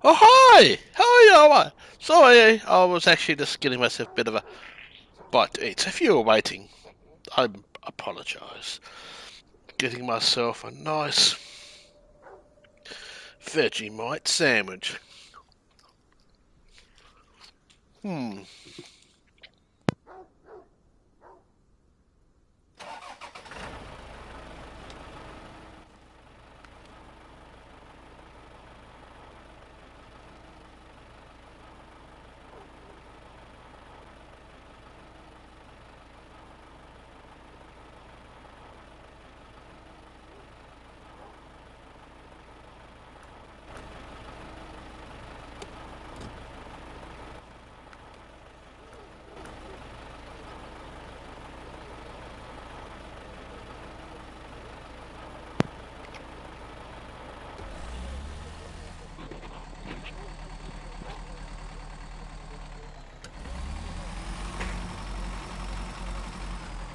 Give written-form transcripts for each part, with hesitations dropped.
Oh, hi! How are you? Sorry, I was actually just getting myself a bit of a bite to eat. So if you were waiting, I apologise. Getting myself a nice Vegemite sandwich. Hmm.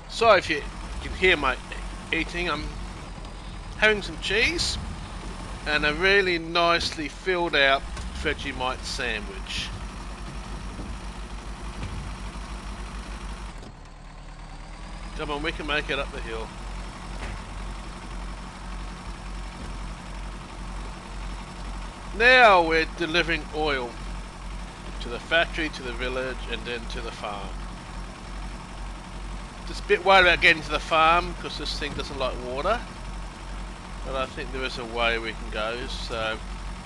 Sorry if you can hear my eating. I'm having some cheese and a really nicely filled out Vegemite sandwich. Come on, we can make it up the hill. Now we're delivering oil to the factory, to the village, and then to the farm. Just a bit worried about getting to the farm because this thing doesn't like water, but I think there is a way we can go, so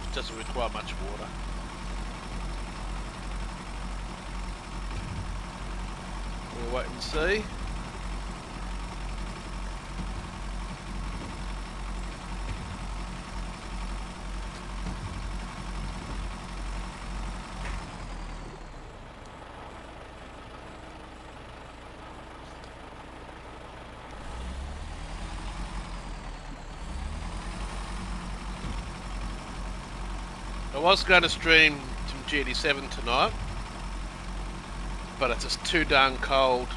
it doesn't require much water. We'll wait and see. I was going to stream some GD7 tonight, but it's just too darn cold.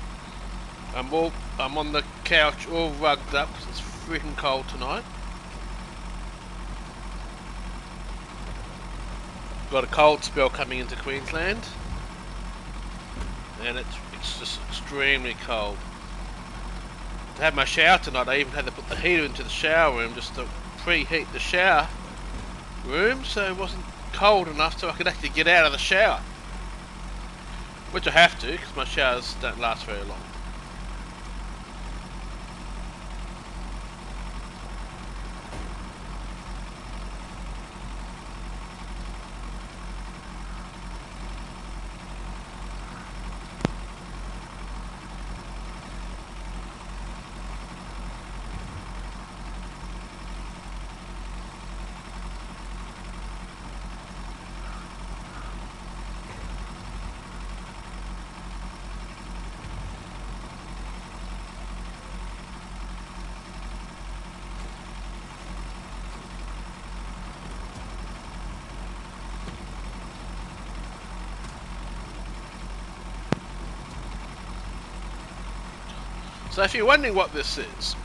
I'm on the couch all rugged up because it's freaking cold tonight. Got a cold spell coming into Queensland, and it's just extremely cold. To have my shower tonight, I even had to put the heater into the shower room just to preheat the shower room so it wasn't cold enough so I could actually get out of the shower. Which I have to because my showers don't last very long. So if you're wondering what this is,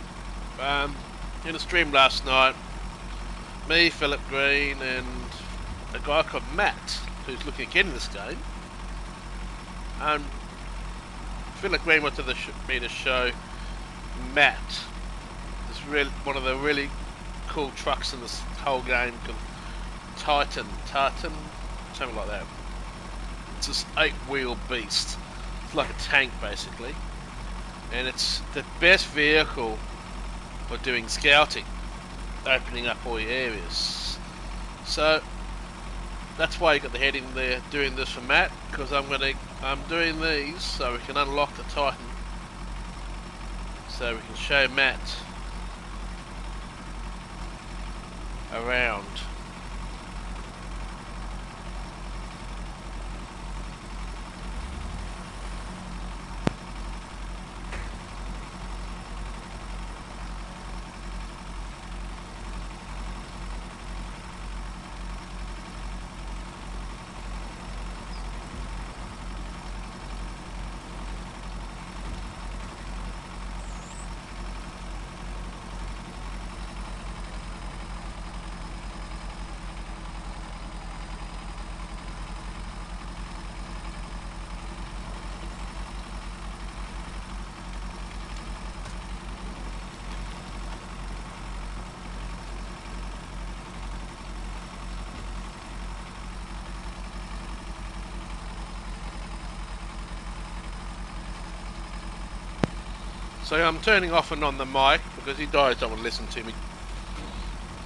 in a stream last night, me, Philip Green, and a guy called Matt, who's looking again in this game, Philip Green wanted me to show Matt one of the really cool trucks in this whole game called Titan, something like that. It's this 8-wheel beast. It's like a tank basically, and it's the best vehicle for doing scouting, opening up all your areas. So that's why you got the heading there, doing this for Matt, because I'm doing these so we can unlock the Titan, so we can show Matt around. So I'm turning off and on the mic because you guys don't want to listen to me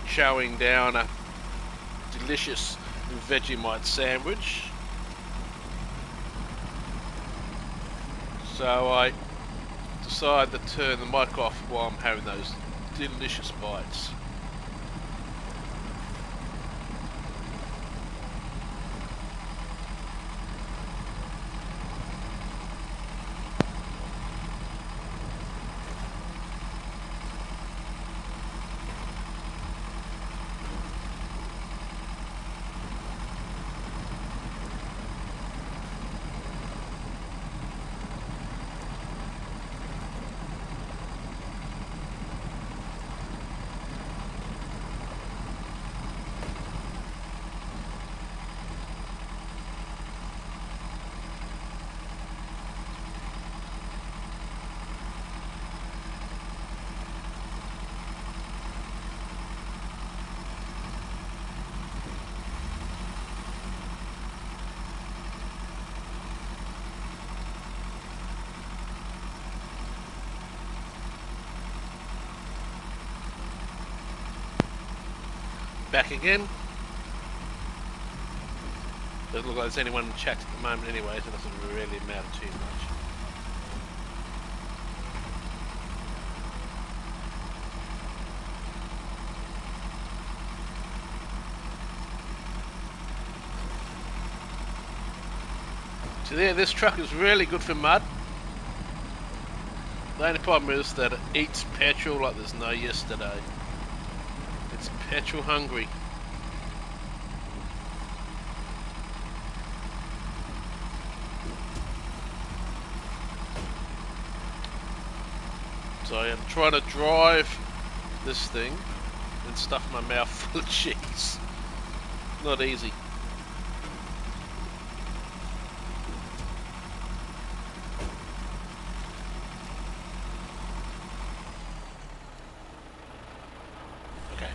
chowing down a delicious Vegemite sandwich. So I decide to turn the mic off while I'm having those delicious bites. Back again. Doesn't look like there's anyone in chat at the moment anyway, so it doesn't really matter too much. So there, this truck is really good for mud. The only problem is that it eats petrol like there's no yesterday. It's petrol hungry. So I am trying to drive this thing and stuff my mouth full of cheese. Not easy. Okay.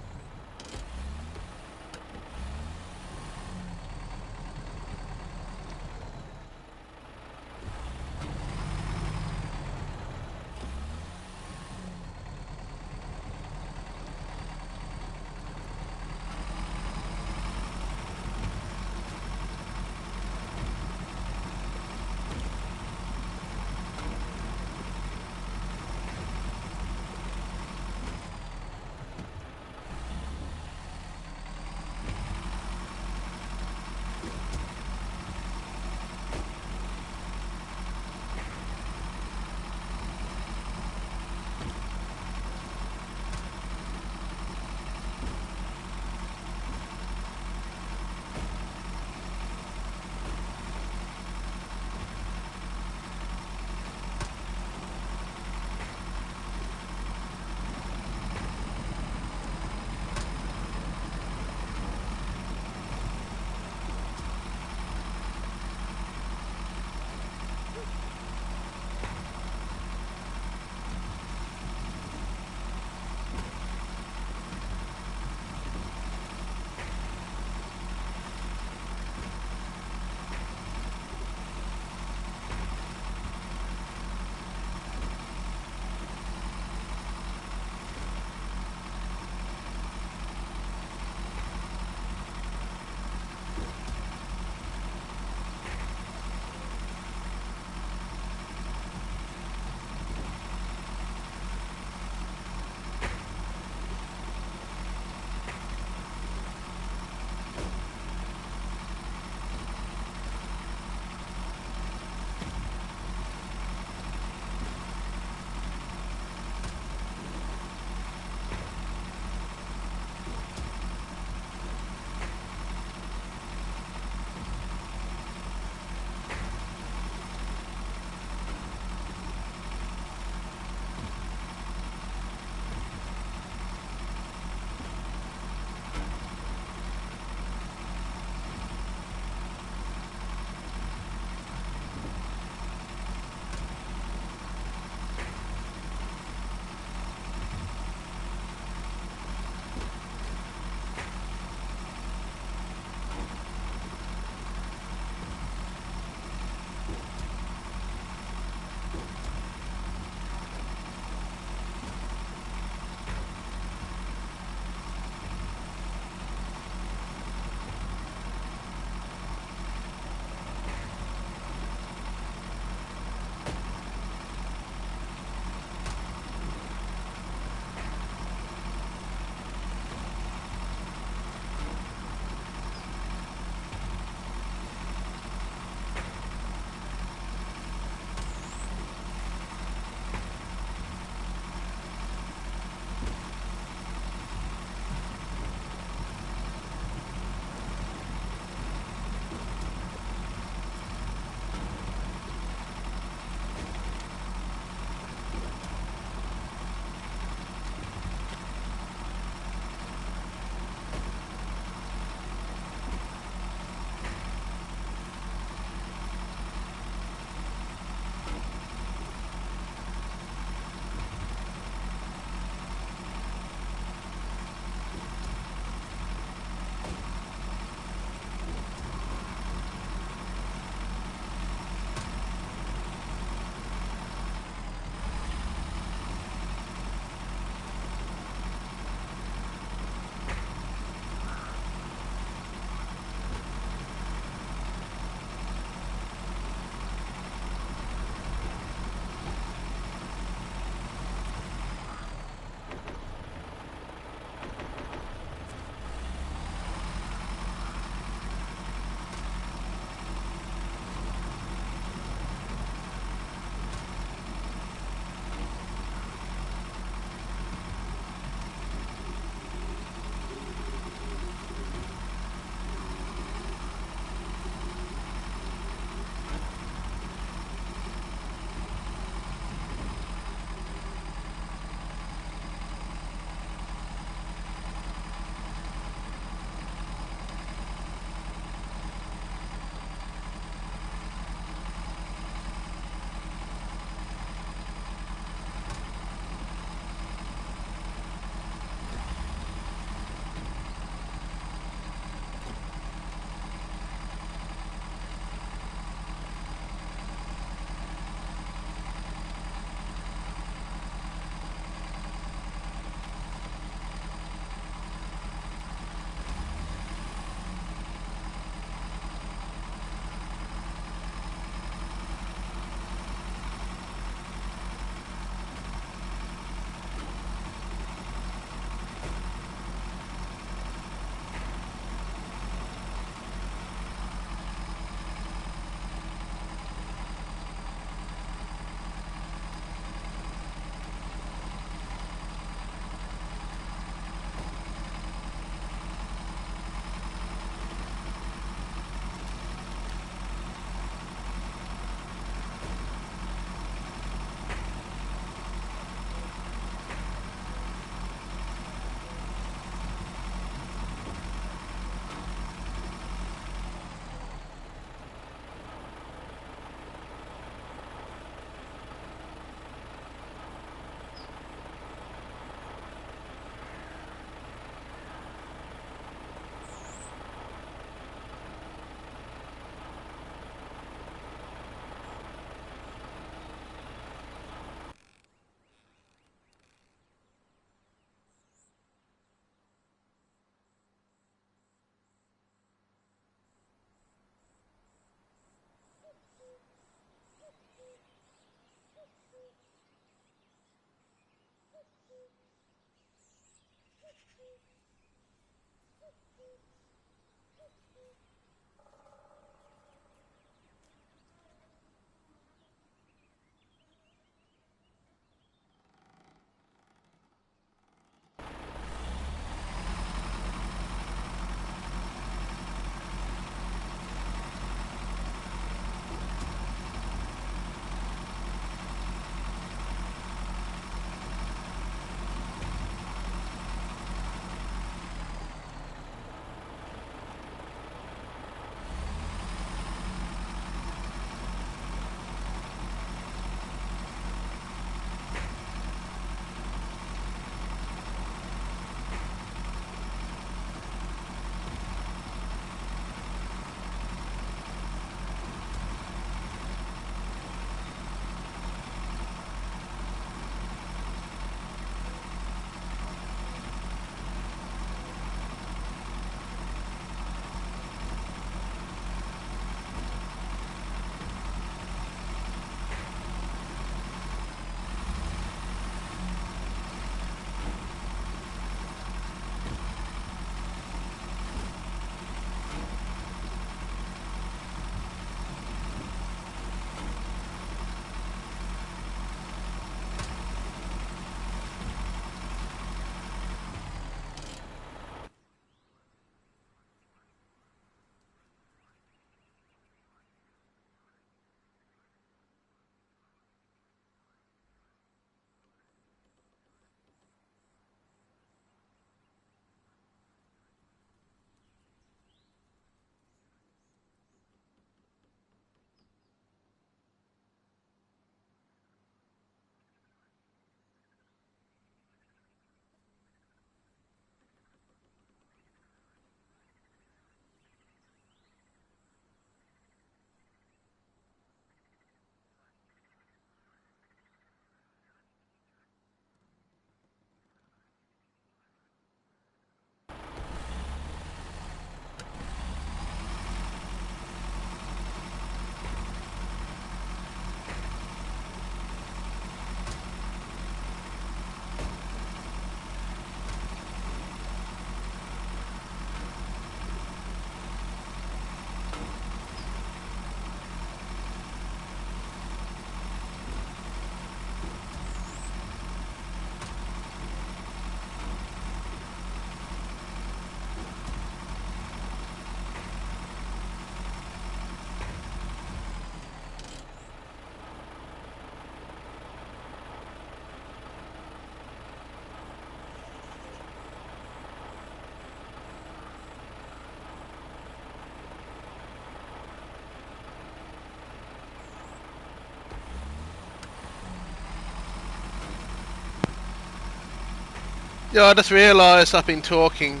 Yeah, I just realised I've been talking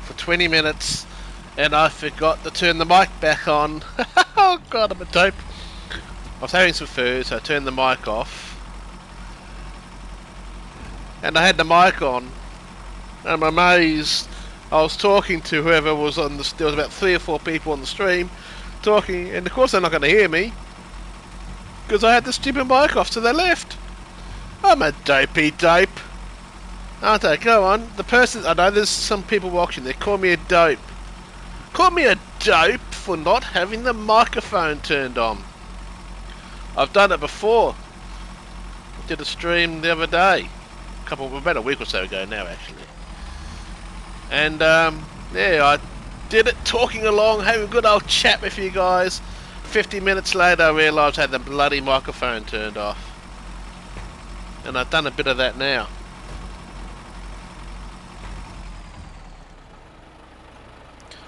for 20 minutes and I forgot to turn the mic back on. Oh god, I'm a dope. I was having some food, so I turned the mic off. And I had the mic on. And I'm amazed. I was talking to whoever was on the... There was about 3 or 4 people on the stream talking, and of course they're not going to hear me because I had the stupid mic off to the left. I'm a dopey dope. Aren't I? Go on. The person... I know there's some people watching. They call me a dope. Call me a dope for not having the microphone turned on. I've done it before. I did a stream the other day. About a week or so ago now, actually. And, yeah, I did it talking along, having a good old chat with you guys. 50 minutes later, I realised I had the bloody microphone turned off. And I've done a bit of that now.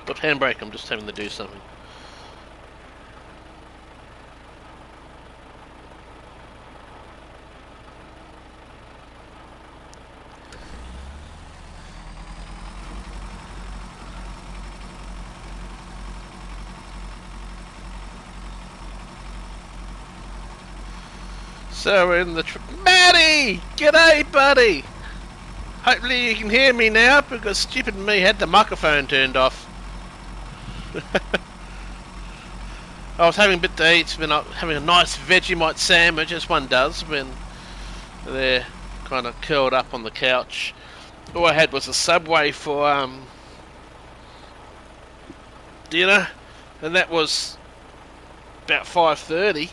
Oops, handbrake, I'm just having to do something. So we're in the Matty! G'day, buddy! Hopefully you can hear me now because stupid me had the microphone turned off. I was having a bit to eat, been having a nice Vegemite sandwich, as one does when they're kind of curled up on the couch. All I had was a Subway for dinner, and that was about 5:30.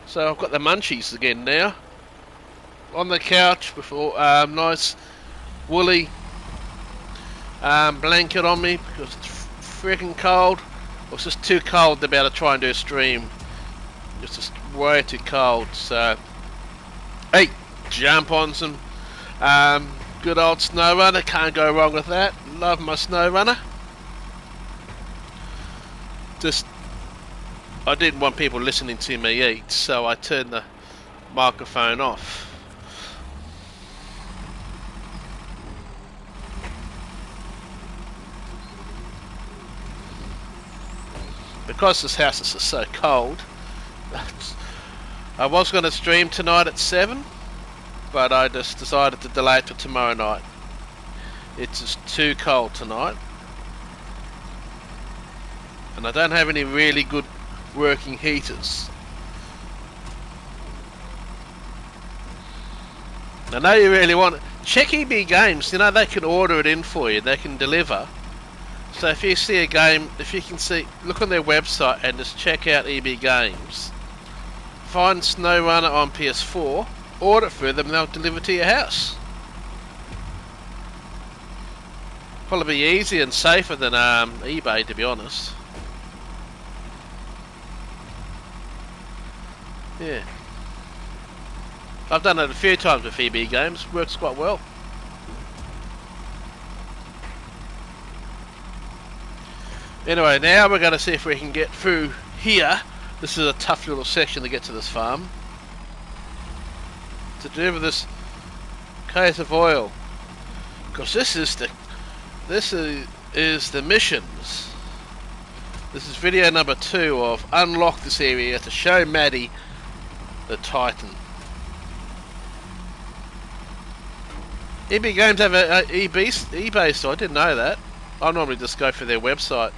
So I've got the munchies again now. On the couch with a nice woolly blanket on me because it's freaking cold. It was just too cold to be able to try and do a stream. It's just way too cold. So, hey, jump on some good old Snowrunner. Can't go wrong with that. Love my Snowrunner. Just I didn't want people listening to me eat, so I turned the microphone off. Because this house is so cold, I was going to stream tonight at 7, but I just decided to delay it to tomorrow night. It's just too cold tonight, and I don't have any really good working heaters. I know you really want it. Check EB Games, you know they can order it in for you, they can deliver. So if you see a game, if you can see, look on their website and just check out EB Games. Find Snowrunner on PS4, order it for them and they'll deliver to your house. Probably easier and safer than eBay, to be honest. Yeah. I've done it a few times with EB Games, works quite well. Anyway, now we're going to see if we can get through here. This is a tough little section to get to this farm. To deliver this case of oil. Because this is the missions. This is video number 2 of unlock this area to show Maddie the Titan. EB Games have a eBay store, I didn't know that. I normally just go for their website.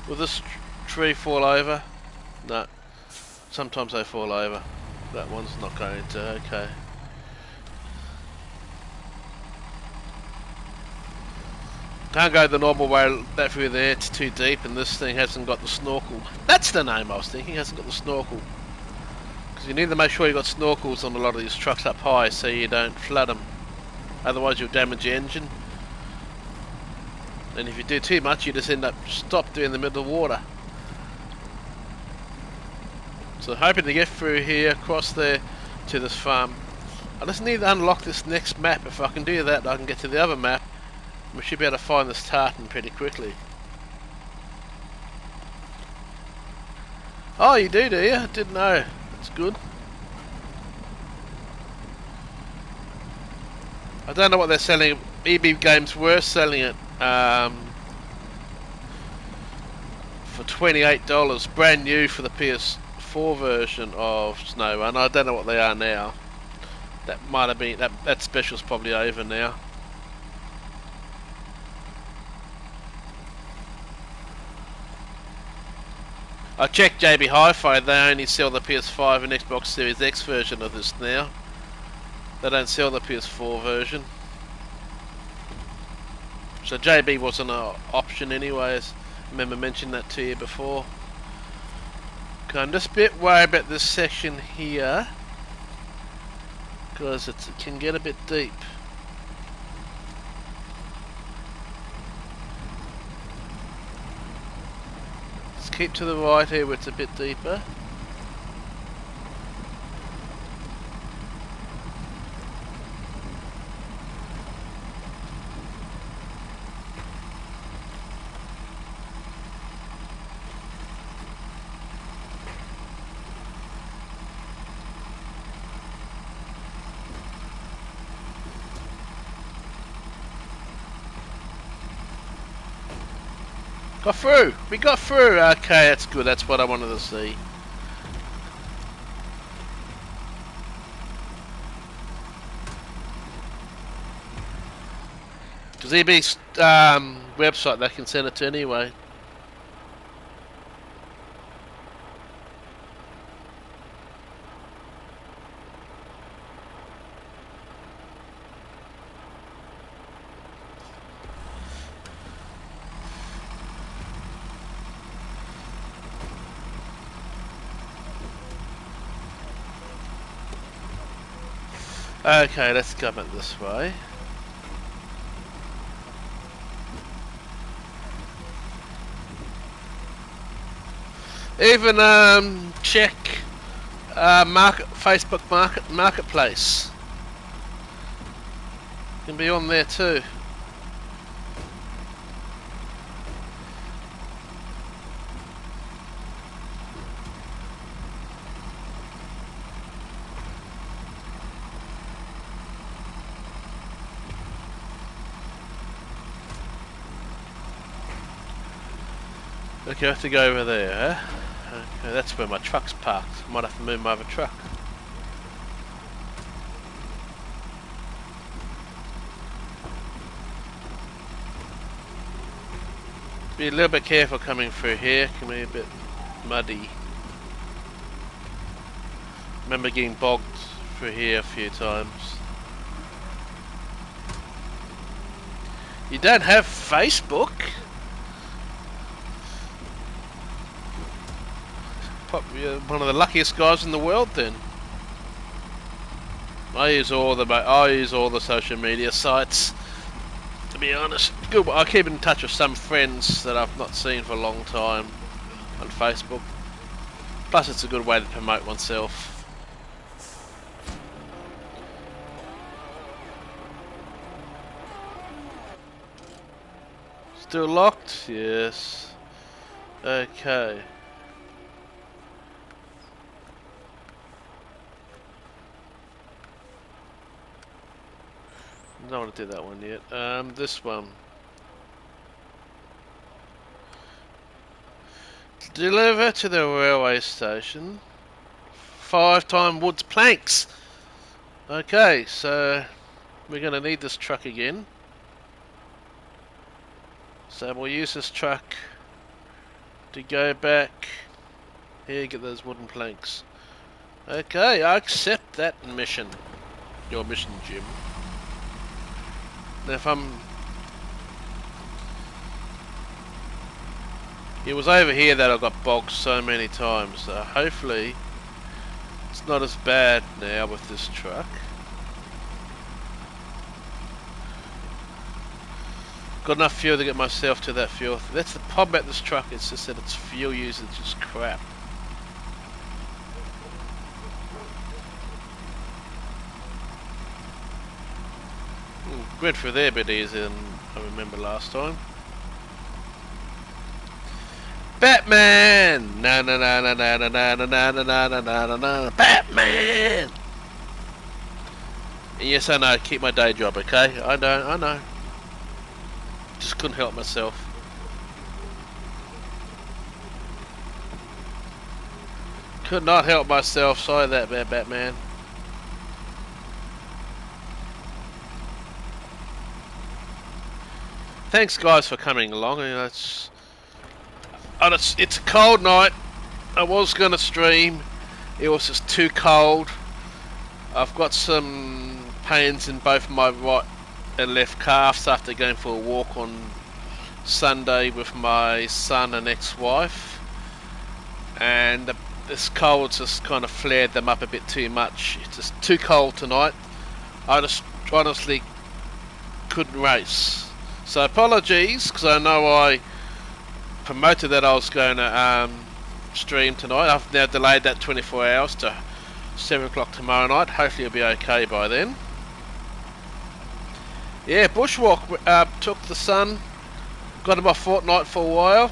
Will this tree fall over? No. Sometimes they fall over. That one's not going to, okay. Can't go the normal way that through there, it's too deep and this thing hasn't got the snorkel. That's the name I was thinking, hasn't got the snorkel. Because you need to make sure you've got snorkels on a lot of these trucks up high so you don't flood them. Otherwise you'll damage your engine. And if you do too much you just end up stopped in the middle of the water. So hoping to get through here, across there to this farm. I just need to unlock this next map. If I can do that I can get to the other map. We should be able to find this tartan pretty quickly. Oh, you do you? Didn't know. That's good. I don't know what they're selling. EB Games were selling it for $28, brand new for the PS4 version of Snowrunner. I don't know what they are now. That might have been that special's probably over now. I checked JB Hi-Fi. They only sell the PS5 and Xbox Series X version of this now. They don't sell the PS4 version. So JB wasn't an option anyways. I remember mentioning that to you before. Okay, I'm just a bit worried about this section here, because it can get a bit deep. Let's keep to the right here where it's a bit deeper. Got through! We got through! Okay, that's good. That's what I wanted to see. Because EB's website, they can send it to anyway. Okay, let's come it this way. Even check Facebook Marketplace. Can be on there too. Okay, I have to go over there, huh? Okay, that's where my truck's parked. I might have to move my other truck. Be a little bit careful coming through here, can be a bit muddy. Remember getting bogged through here a few times. You don't have Facebook? You're one of the luckiest guys in the world then. I use all the social media sites, to be honest. Good. I keep in touch with some friends that I've not seen for a long time on Facebook. Plus, it's a good way to promote oneself. Still locked? Yes. Okay. Don't want to do that one yet. This one. Deliver to the railway station. 5-time woods planks. Okay, so we're going to need this truck again. So we'll use this truck to go back. Here, get those wooden planks. Okay, I accept that mission. Your mission, Jim. If it was over here that I got bogged so many times, so hopefully it's not as bad now with this truck. Got enough fuel to get myself to that fuel. That's the problem about this truck, it's just that its fuel usage is just crap. Went through there a bit easier than I remember last time. Batman! Na na na na na na na na na na na na na na Batman! And yes, I know, keep my day job, okay? I know. Just couldn't help myself. Could not help myself, sorry that bad Batman. Thanks guys for coming along. You know, it's a cold night. I was going to stream. It was just too cold. I've got some pains in both my right and left calves after going for a walk on Sunday with my son and ex-wife. And this cold just kind of flared them up a bit too much. It's just too cold tonight. I just honestly couldn't race. So apologies, because I know I promoted that I was going to stream tonight. I've now delayed that 24 hours to 7 o'clock tomorrow night. Hopefully it'll be okay by then. Yeah, bushwalk. Took the son, got him off Fortnite for a while.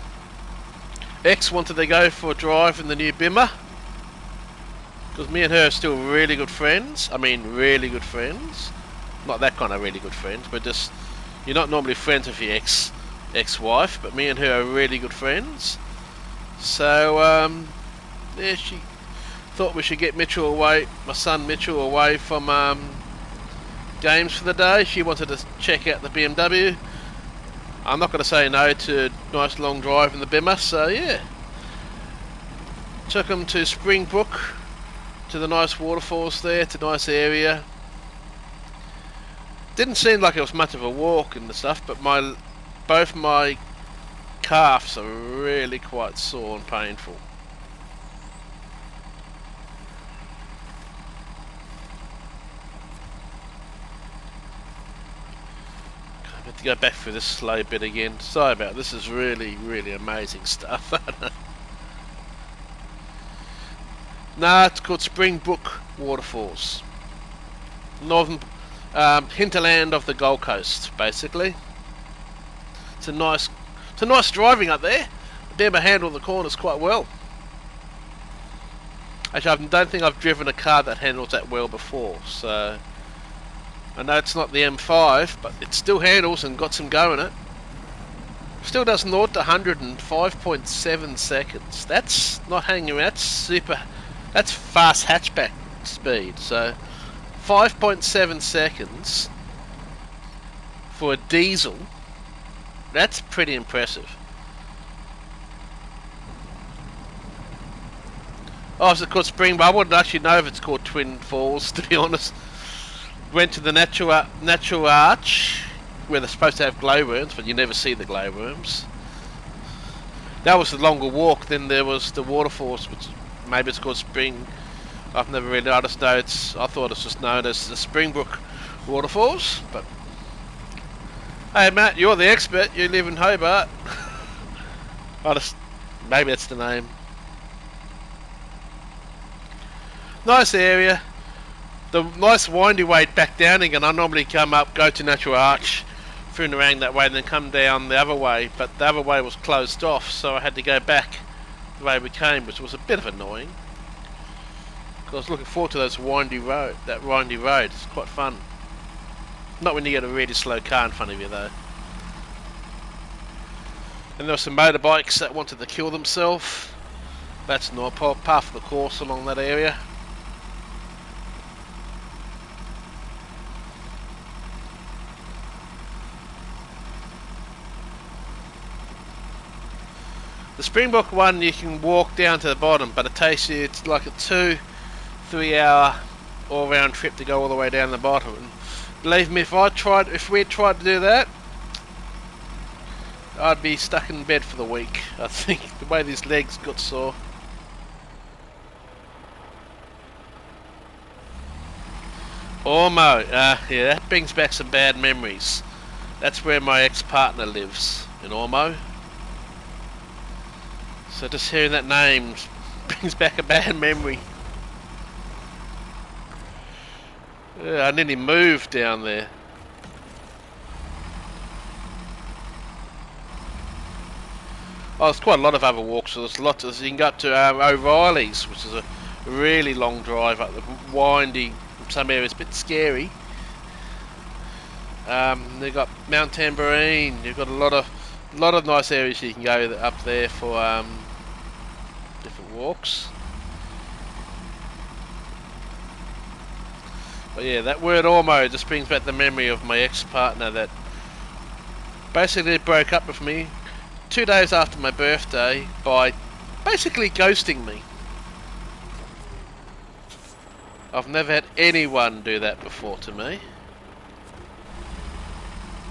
X wanted to go for a drive in the new Bimmer, because me and her are still really good friends. I mean really good friends. Not that kind of really good friends, but just, you're not normally friends with your ex-wife, but me and her are really good friends. So yeah, she thought we should get Mitchell away, my son Mitchell, away from games for the day. She wanted to check out the BMW. I'm not going to say no to a nice long drive in the Bimmer, so yeah. Took him to Springbrook, to the nice waterfalls there. It's a nice area. Didn't seem like it was much of a walk and stuff, but both my calves are really quite sore and painful. I have to go back through this slow bit again. Sorry about it. This is really, really amazing stuff. Nah, it's called Springbrook Waterfalls. Northern hinterland of the Gold Coast, basically. It's a nice driving up there. The Bimmer handled the corners quite well. Actually, I don't think I've driven a car that handles that well before, so I know it's not the M5, but it still handles and got some go in it. Still does 0 to 100 in 5.7 seconds. That's not hanging around, that's fast hatchback speed, so 5.7 seconds for a diesel, that's pretty impressive. Oh, is it called Springbrook? I wouldn't actually know if it's called Twin Falls, to be honest. Went to the natural arch, where they're supposed to have glowworms, but you never see the glowworms. That was the longer walk. Then there was the waterfalls, which maybe it's called Spring. I've never really noticed. I thought it's just known as the Springbrook Waterfalls. But hey, Matt, you're the expert. You live in Hobart. Maybe that's the name. Nice area. The nice windy way back down again. I normally come up, go to Natural Arch, through and around that way, and then come down the other way. But the other way was closed off, so I had to go back the way we came, which was a bit of annoying. I was looking forward to that windy road. It's quite fun. Not when you get a really slow car in front of you, though. And there were some motorbikes that wanted to kill themselves. That's not part of the course along that area. The Springbrook one you can walk down to the bottom, but it takes you, it's like a 2-3 hour all round trip to go all the way down the bottom. And believe me, if we had tried to do that, I'd be stuck in bed for the week. I think the way these legs got sore. Ormo, yeah, that brings back some bad memories. That's where my ex-partner lives, in Ormo. So just hearing that name brings back a bad memory. I nearly moved down there. Oh, there's quite a lot of other walks. So there's lots. You can go up to O'Reilly's, which is a really long drive up the windy. Some areas a bit scary. They've got Mount Tambourine. You've got a lot of nice areas you can go up there for different walks. But yeah, that word "ormo" just brings back the memory of my ex-partner that basically broke up with me 2 days after my birthday by basically ghosting me. I've never had anyone do that before to me.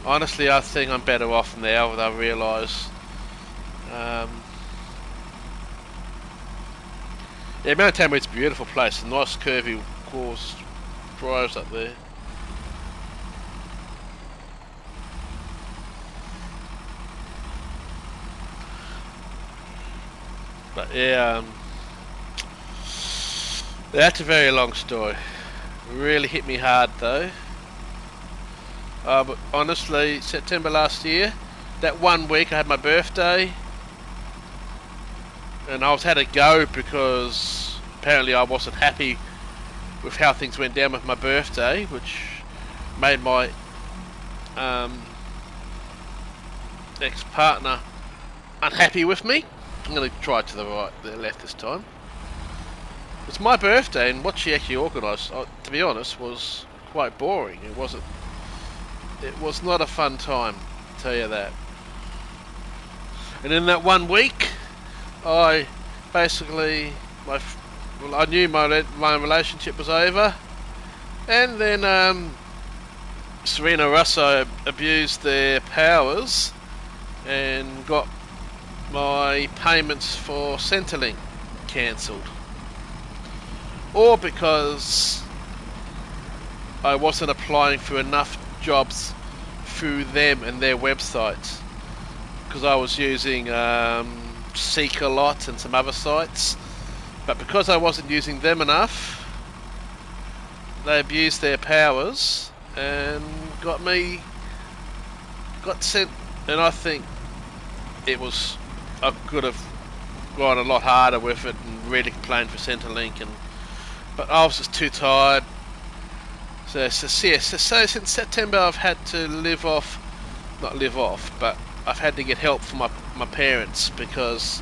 Honestly, I think I'm better off now that I realise. Yeah, Mount Tamarine's a beautiful place. A nice curvy course drives up there. But yeah, that's a very long story. Really hit me hard though. But honestly, September last year, that 1 week I had my birthday, and I had to go because apparently I wasn't happy with how things went down with my birthday, which made my ex-partner unhappy with me. I'm going to try to the left this time. It's my birthday, and what she actually organised, to be honest, was quite boring. It was not a fun time, I'll tell you that. And in that 1 week, I basically, I knew my relationship was over, and then Serena Russo abused their powers and got my payments for Centrelink cancelled. Or because I wasn't applying for enough jobs through them and their websites, because I was using Seek a lot and some other sites, but because I wasn't using them enough, they abused their powers and got sent. And I think I could have gone a lot harder with it and really complained for Centrelink, but I was just too tired. So since September I've had to not live off, but I've had to get help from my parents because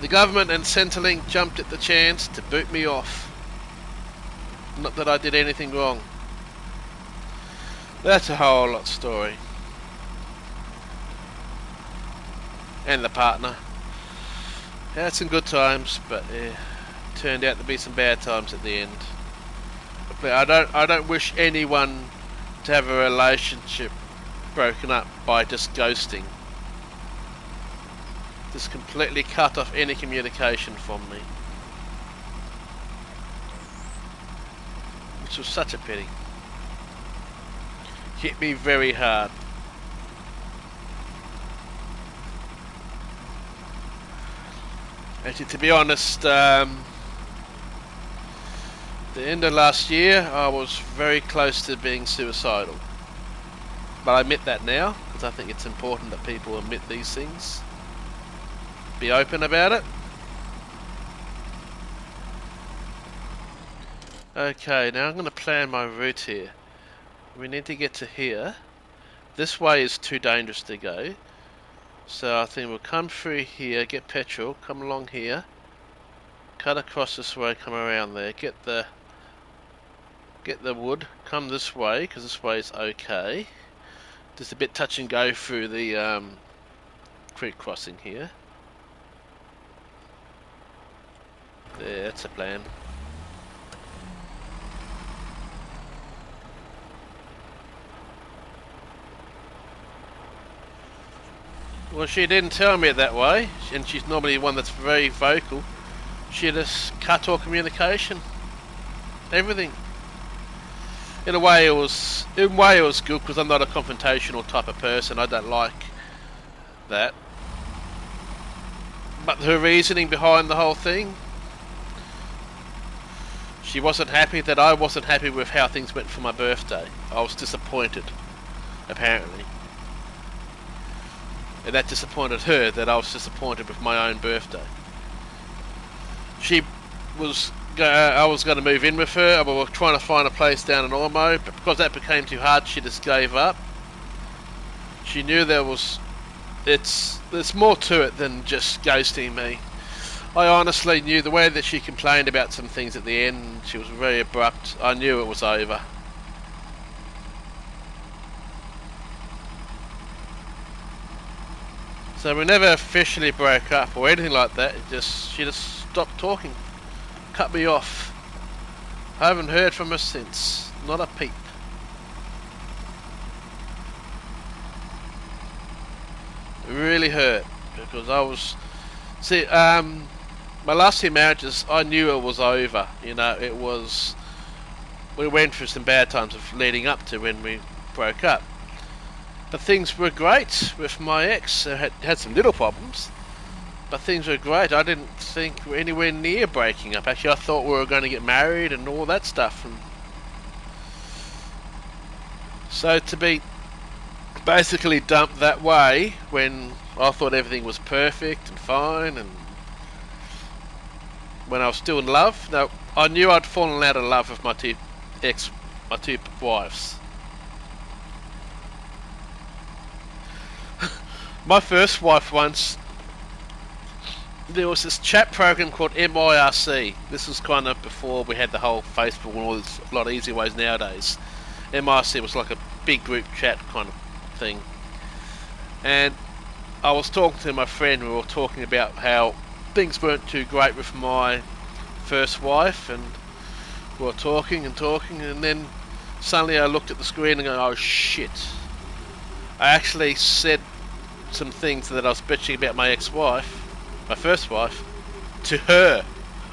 the government and Centrelink jumped at the chance to boot me off. Not that I did anything wrong. That's a whole lot story. And the partner. Had some good times, but turned out to be some bad times at the end. But I don't wish anyone to have a relationship broken up by just ghosting. Just completely cut off any communication from me. Which was such a pity. Hit me very hard. Actually, to be honest, the end of last year I was very close to being suicidal. But I admit that now, because I think it's important that people admit these things. Be open about it. Okay, now I'm going to plan my route here. We need to get to here. This way is too dangerous to go. So I think we'll come through here, get petrol, come along here, cut across this way, come around there, get the wood, come this way, because this way is okay. Just a bit touch and go through the creek crossing here. There, that's the plan. Well, she didn't tell me it that way, and she's normally one that's very vocal. She just cut all communication, everything. In a way, it was good because I'm not a confrontational type of person. I don't like that. But her reasoning behind the whole thing, she wasn't happy that I wasn't happy with how things went for my birthday. I was disappointed, apparently. and that disappointed her that I was disappointed with my own birthday. She was, I was going to move in with her. We were trying to find a place down in Ormo, but because that became too hard, she just gave up. She knew there's more to it than just ghosting me. I honestly knew the way that she complained about some things at the end. She was very abrupt. I knew it was over. So we never officially broke up or anything like that. She just stopped talking, cut me off. I haven't heard from her since. Not a peep. It really hurt because I was. See, my last 2 marriages, I knew it was over. You know, it was. We went through some bad times of leading up to when we broke up. But things were great with my ex. I had some little problems, but things were great. I didn't think we were anywhere near breaking up. Actually, I thought we were going to get married and all that stuff. And so to be basically dumped that way when I thought everything was perfect and fine, and when I was still in love. No, I knew I'd fallen out of love with my two wives. My first wife once, there was this chat program called MIRC. This was kind of before we had the whole Facebook and all this, a lot of easy ways nowadays. MIRC was like a big group chat kind of thing. And I was talking to my friend, we were talking about how things weren't too great with my first wife, and we were talking, and then suddenly I looked at the screen and go, oh shit. I actually said some things that I was bitching about my ex-wife, my first wife, to her.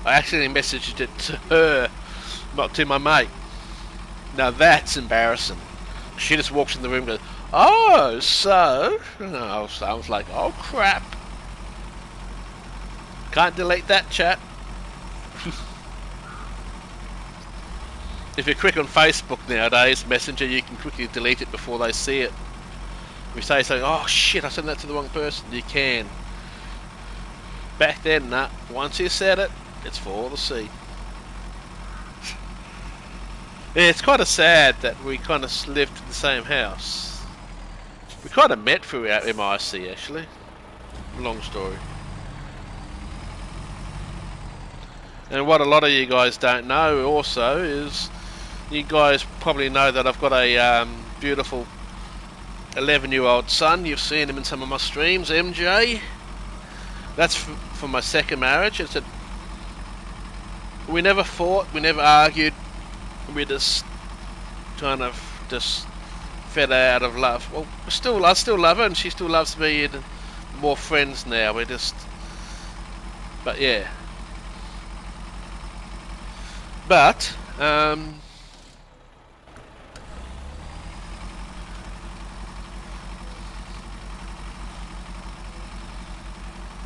I actually messaged it to her, not to my mate. Now that's embarrassing. She just walks in the room and goes, oh, so? And I was like, oh crap. Can't delete that chat. If you're quick on Facebook nowadays, Messenger, you can quickly delete it before they see it. We say something, oh shit, I sent that to the wrong person. You can. Back then, nah. Once you said it, it's for all to see. Yeah, it's kind of sad that we kind of lived in the same house. We kind of met through our MIC, actually. Long story. And what a lot of you guys don't know also is, you guys probably know that I've got a beautiful 11-year-old son. You've seen him in some of my streams, MJ. That's from my second marriage. It's we never fought, we never argued. We just kind of just fell out of love. Well, I still love her, and she still loves me, and more friends now. But yeah. But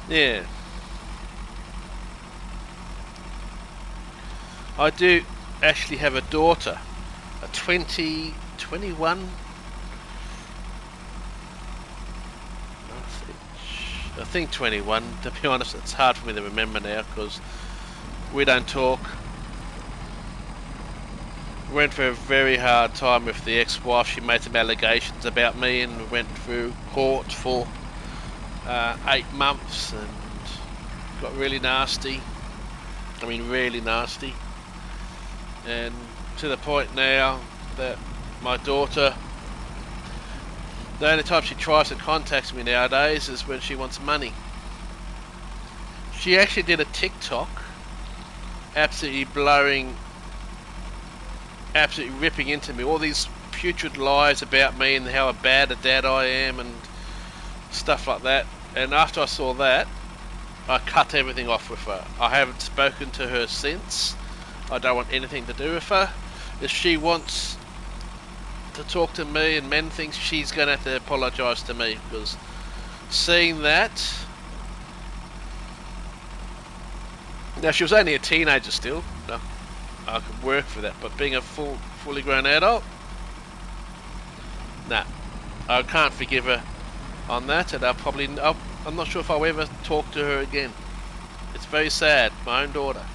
yeah, I do actually have a daughter, a 21. I think 21. To be honest, it's hard for me to remember now because we don't talk. We went through a very hard time with the ex-wife. She made some allegations about me, and we went through court for 8 months, and got really nasty. I mean, really nasty. And to the point now that my daughter, the only time she tries to contact me nowadays is when she wants money. She actually did a TikTok absolutely ripping into me, all these putrid lies about me and how bad a dad I am and stuff like that. And after I saw that, I cut everything off with her. I haven't spoken to her since. I don't want anything to do with her. If she wants to talk to me and mend things, she's going to have to apologise to me, because seeing that... Now, she was only a teenager still. I could work for that, but being a fully grown adult, nah, I can't forgive her on that, and I'm not sure if I'll ever talk to her again. It's very sad, my own daughter.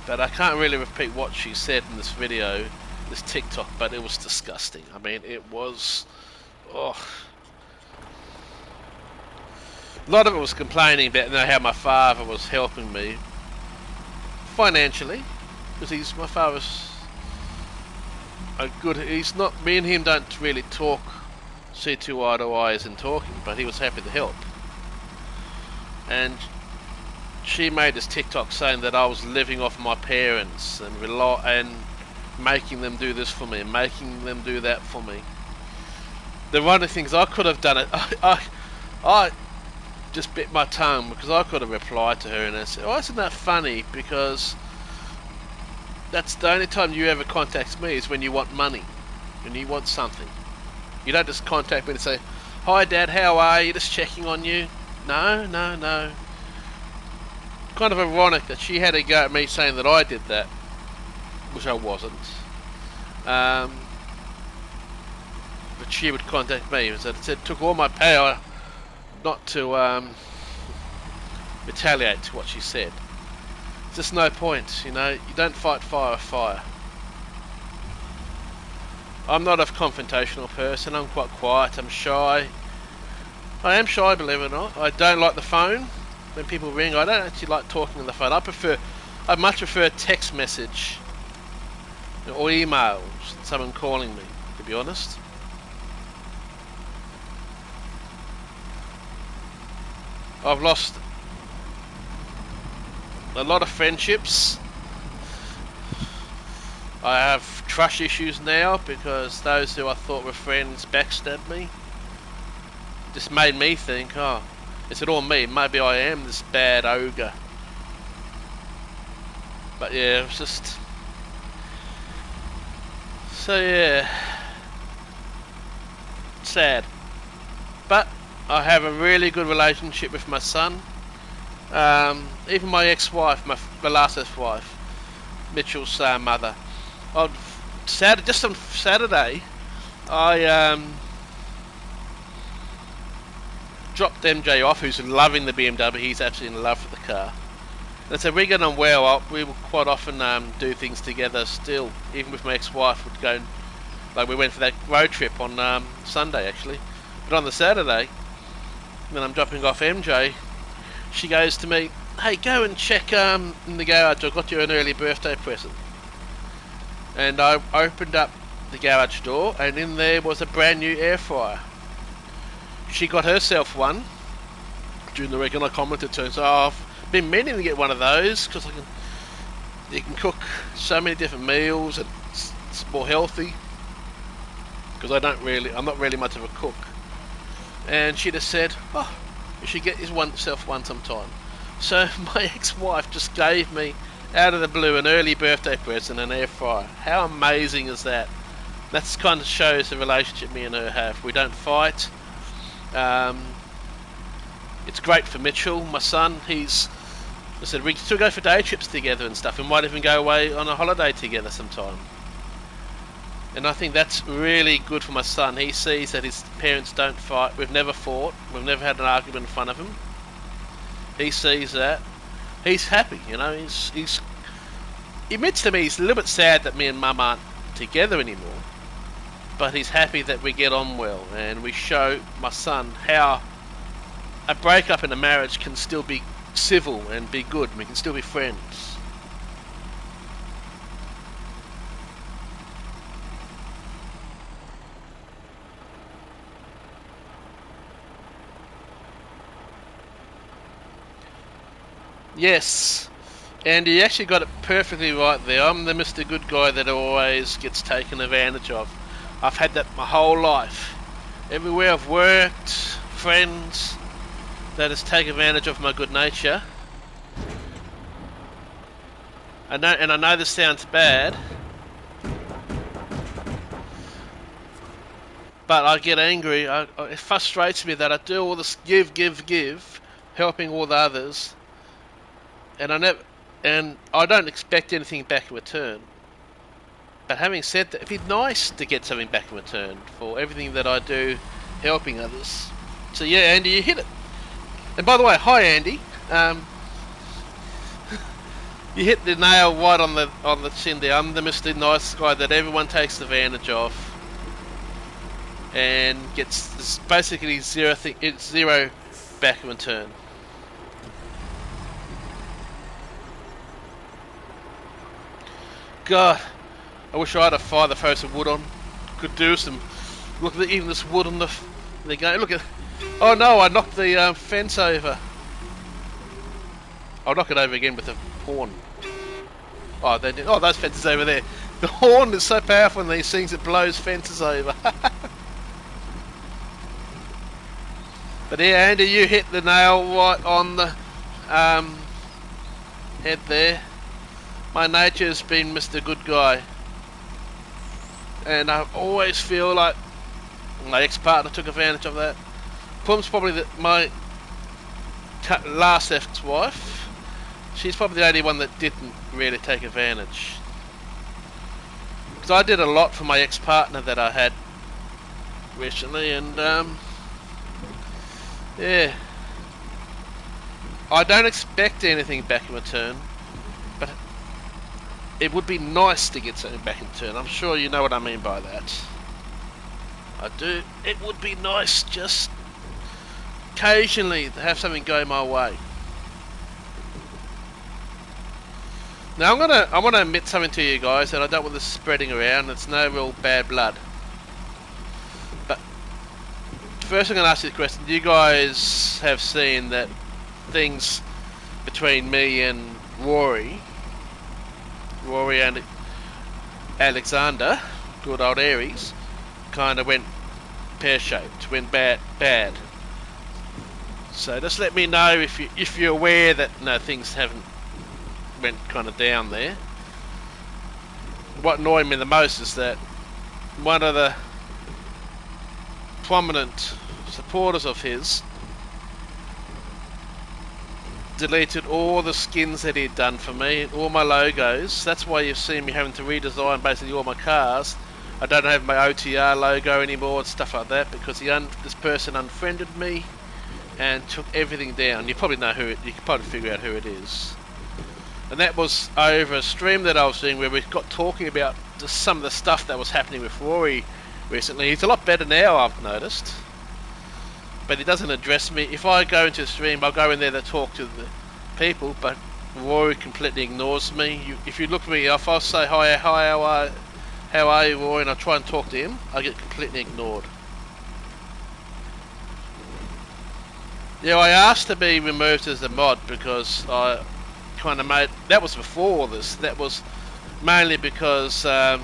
But I can't really repeat what she said in this video, this TikTok, but it was disgusting. I mean, it was... Oh. A lot of it was complaining about how my father was helping me financially, because my father's a good... Me and him don't really talk, see too eye to eye as in talking, but he was happy to help. And she made this TikTok saying that I was living off my parents and making them do this for me, and making them do that for me. The one of the things I could have done it, I just bit my tongue, because I could have replied to her and I said, "Oh, isn't that funny? Because that's the only time you ever contact me is when you want money, when you want something. You don't just contact me to say, 'Hi Dad, how are you? Just checking on you.' No, no, no." Kind of ironic that she had a go at me saying that I did that, which I wasn't. But she would contact me, and it took all my power not to retaliate to what she said. There's just no point, you know. You don't fight fire with fire. I'm not a confrontational person. I'm quite quiet. I'm shy. I am shy, believe it or not. I don't like the phone. When people ring, I don't actually like talking on the phone. I much prefer a text message or emails than someone calling me, to be honest. I've lost a lot of friendships. I have trust issues now because those who I thought were friends backstabbed me. Just made me think, oh, is it all me? Maybe I am this bad ogre. But yeah, it was just... So yeah... Sad. But I have a really good relationship with my son. Even my ex-wife, my last ex-wife, Mitchell's mother. Just on Saturday, I dropped MJ off, who's loving the BMW. He's absolutely in love with the car. And so we get on well. We will quite often do things together still. Even with my ex-wife, would go, like we went for that road trip on Sunday actually. But on the Saturday, when I'm dropping off MJ, she goes to me, "Hey, go and check in the garage. I got you an early birthday present." And I opened up the garage door, and in there was a brand new air fryer. She got herself one during the week, and I commented to her, so I've been meaning to get one of those because you can cook so many different meals and it's more healthy. Because I'm not really much of a cook. And she just said, "Oh, you should get yourself one sometime." So my ex-wife just gave me, out of the blue, an early birthday present, an air fryer. How amazing is that? That kind of shows the relationship me and her have. We don't fight. It's great for Mitchell, my son. I said we still go for day trips together and stuff. We might even go away on a holiday together sometime. And I think that's really good for my son. He sees that his parents don't fight. We've never fought. We've never had an argument in front of him. He sees that. He's happy, you know. He admits to me he's a little bit sad that me and Mum aren't together anymore. But he's happy that we get on well, and we show my son how a breakup in a marriage can still be civil and be good. We can still be friends. Yes, and he actually got it perfectly right there. I'm the Mr. Good Guy that always gets taken advantage of. I've had that my whole life. Everywhere I've worked, friends that has taken advantage of my good nature. I know this sounds bad, but I get angry. It frustrates me that I do all this give, helping all the others. And I don't expect anything back in return. But having said that, it'd be nice to get something back in return for everything that I do helping others. So yeah, Andy, you hit it. And by the way, hi Andy. You hit the nail right on the chin there. I'm the Mr. Nice Guy that everyone takes advantage of, and gets basically zero back in return. God, I wish I had a fire to throw some wood on. Could do some. Look at even this wood on the. There you go. Look at. Oh no! I knocked the fence over. I'll knock it over again with a horn. Oh, they did. Oh, those fences over there. The horn is so powerful in these things; it blows fences over. But yeah, Andy, you hit the nail right on the head there. My nature's been Mr. Good Guy, and I always feel like my ex-partner took advantage of that. Plum's probably my last ex-wife. She's probably the only one that didn't really take advantage. Because I did a lot for my ex-partner that I had recently, and yeah. I don't expect anything back in return, but it would be nice to get something back in return. I'm sure you know what I mean by that. I do. It would be nice just occasionally to have something go my way. Now I want to admit something to you guys, and I don't want this spreading around. It's no real bad blood. But first I'm going to ask you the question. You guys have seen that things between me and Rory and Alexander, good old Aries, kind of went pear-shaped, went bad. So just let me know if you're aware that things haven't went kind of down there. What annoyed me the most is that one of the prominent supporters of his deleted all the skins that he'd done for me, all my logos. That's why you've seen me having to redesign basically all my cars. I don't have my OTR logo anymore and stuff like that because this person unfriended me and took everything down. You probably know you can probably figure out who it is. And that was over a stream that I was doing where we got talking about just some of the stuff that was happening with Rory recently. He's a lot better now, I've noticed. But he doesn't address me. If I go into the stream, I'll go in there to talk to the people, but Rory completely ignores me. If you look at me, if I say, hi, how are you, Rory, and I try and talk to him, I get completely ignored. Yeah, I asked to be removed as a mod because I kind of made... That was before all this. That was mainly because I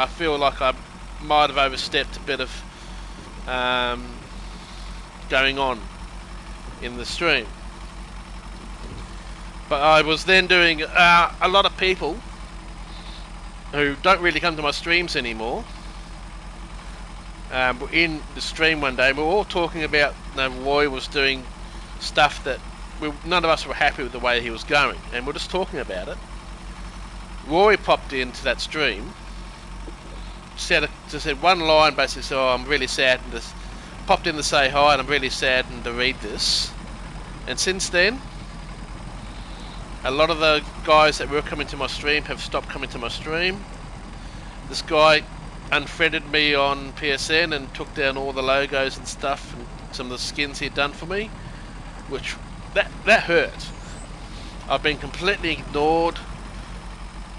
feel like I might have overstepped a bit of going on in the stream. But I was then doing a lot of people who don't really come to my streams anymore were in the stream one day. We were all talking about Roy was doing stuff that none of us were happy with the way he was going, and we're just talking about it. Roy popped into that stream, said one line basically, so I'm really saddened to... Popped in to say hi, and I'm really saddened to read this. And since then, a lot of the guys that were coming to my stream have stopped coming to my stream. This guy unfriended me on PSN and took down all the logos and stuff and some of the skins he'd done for me, which that hurt. I've been completely ignored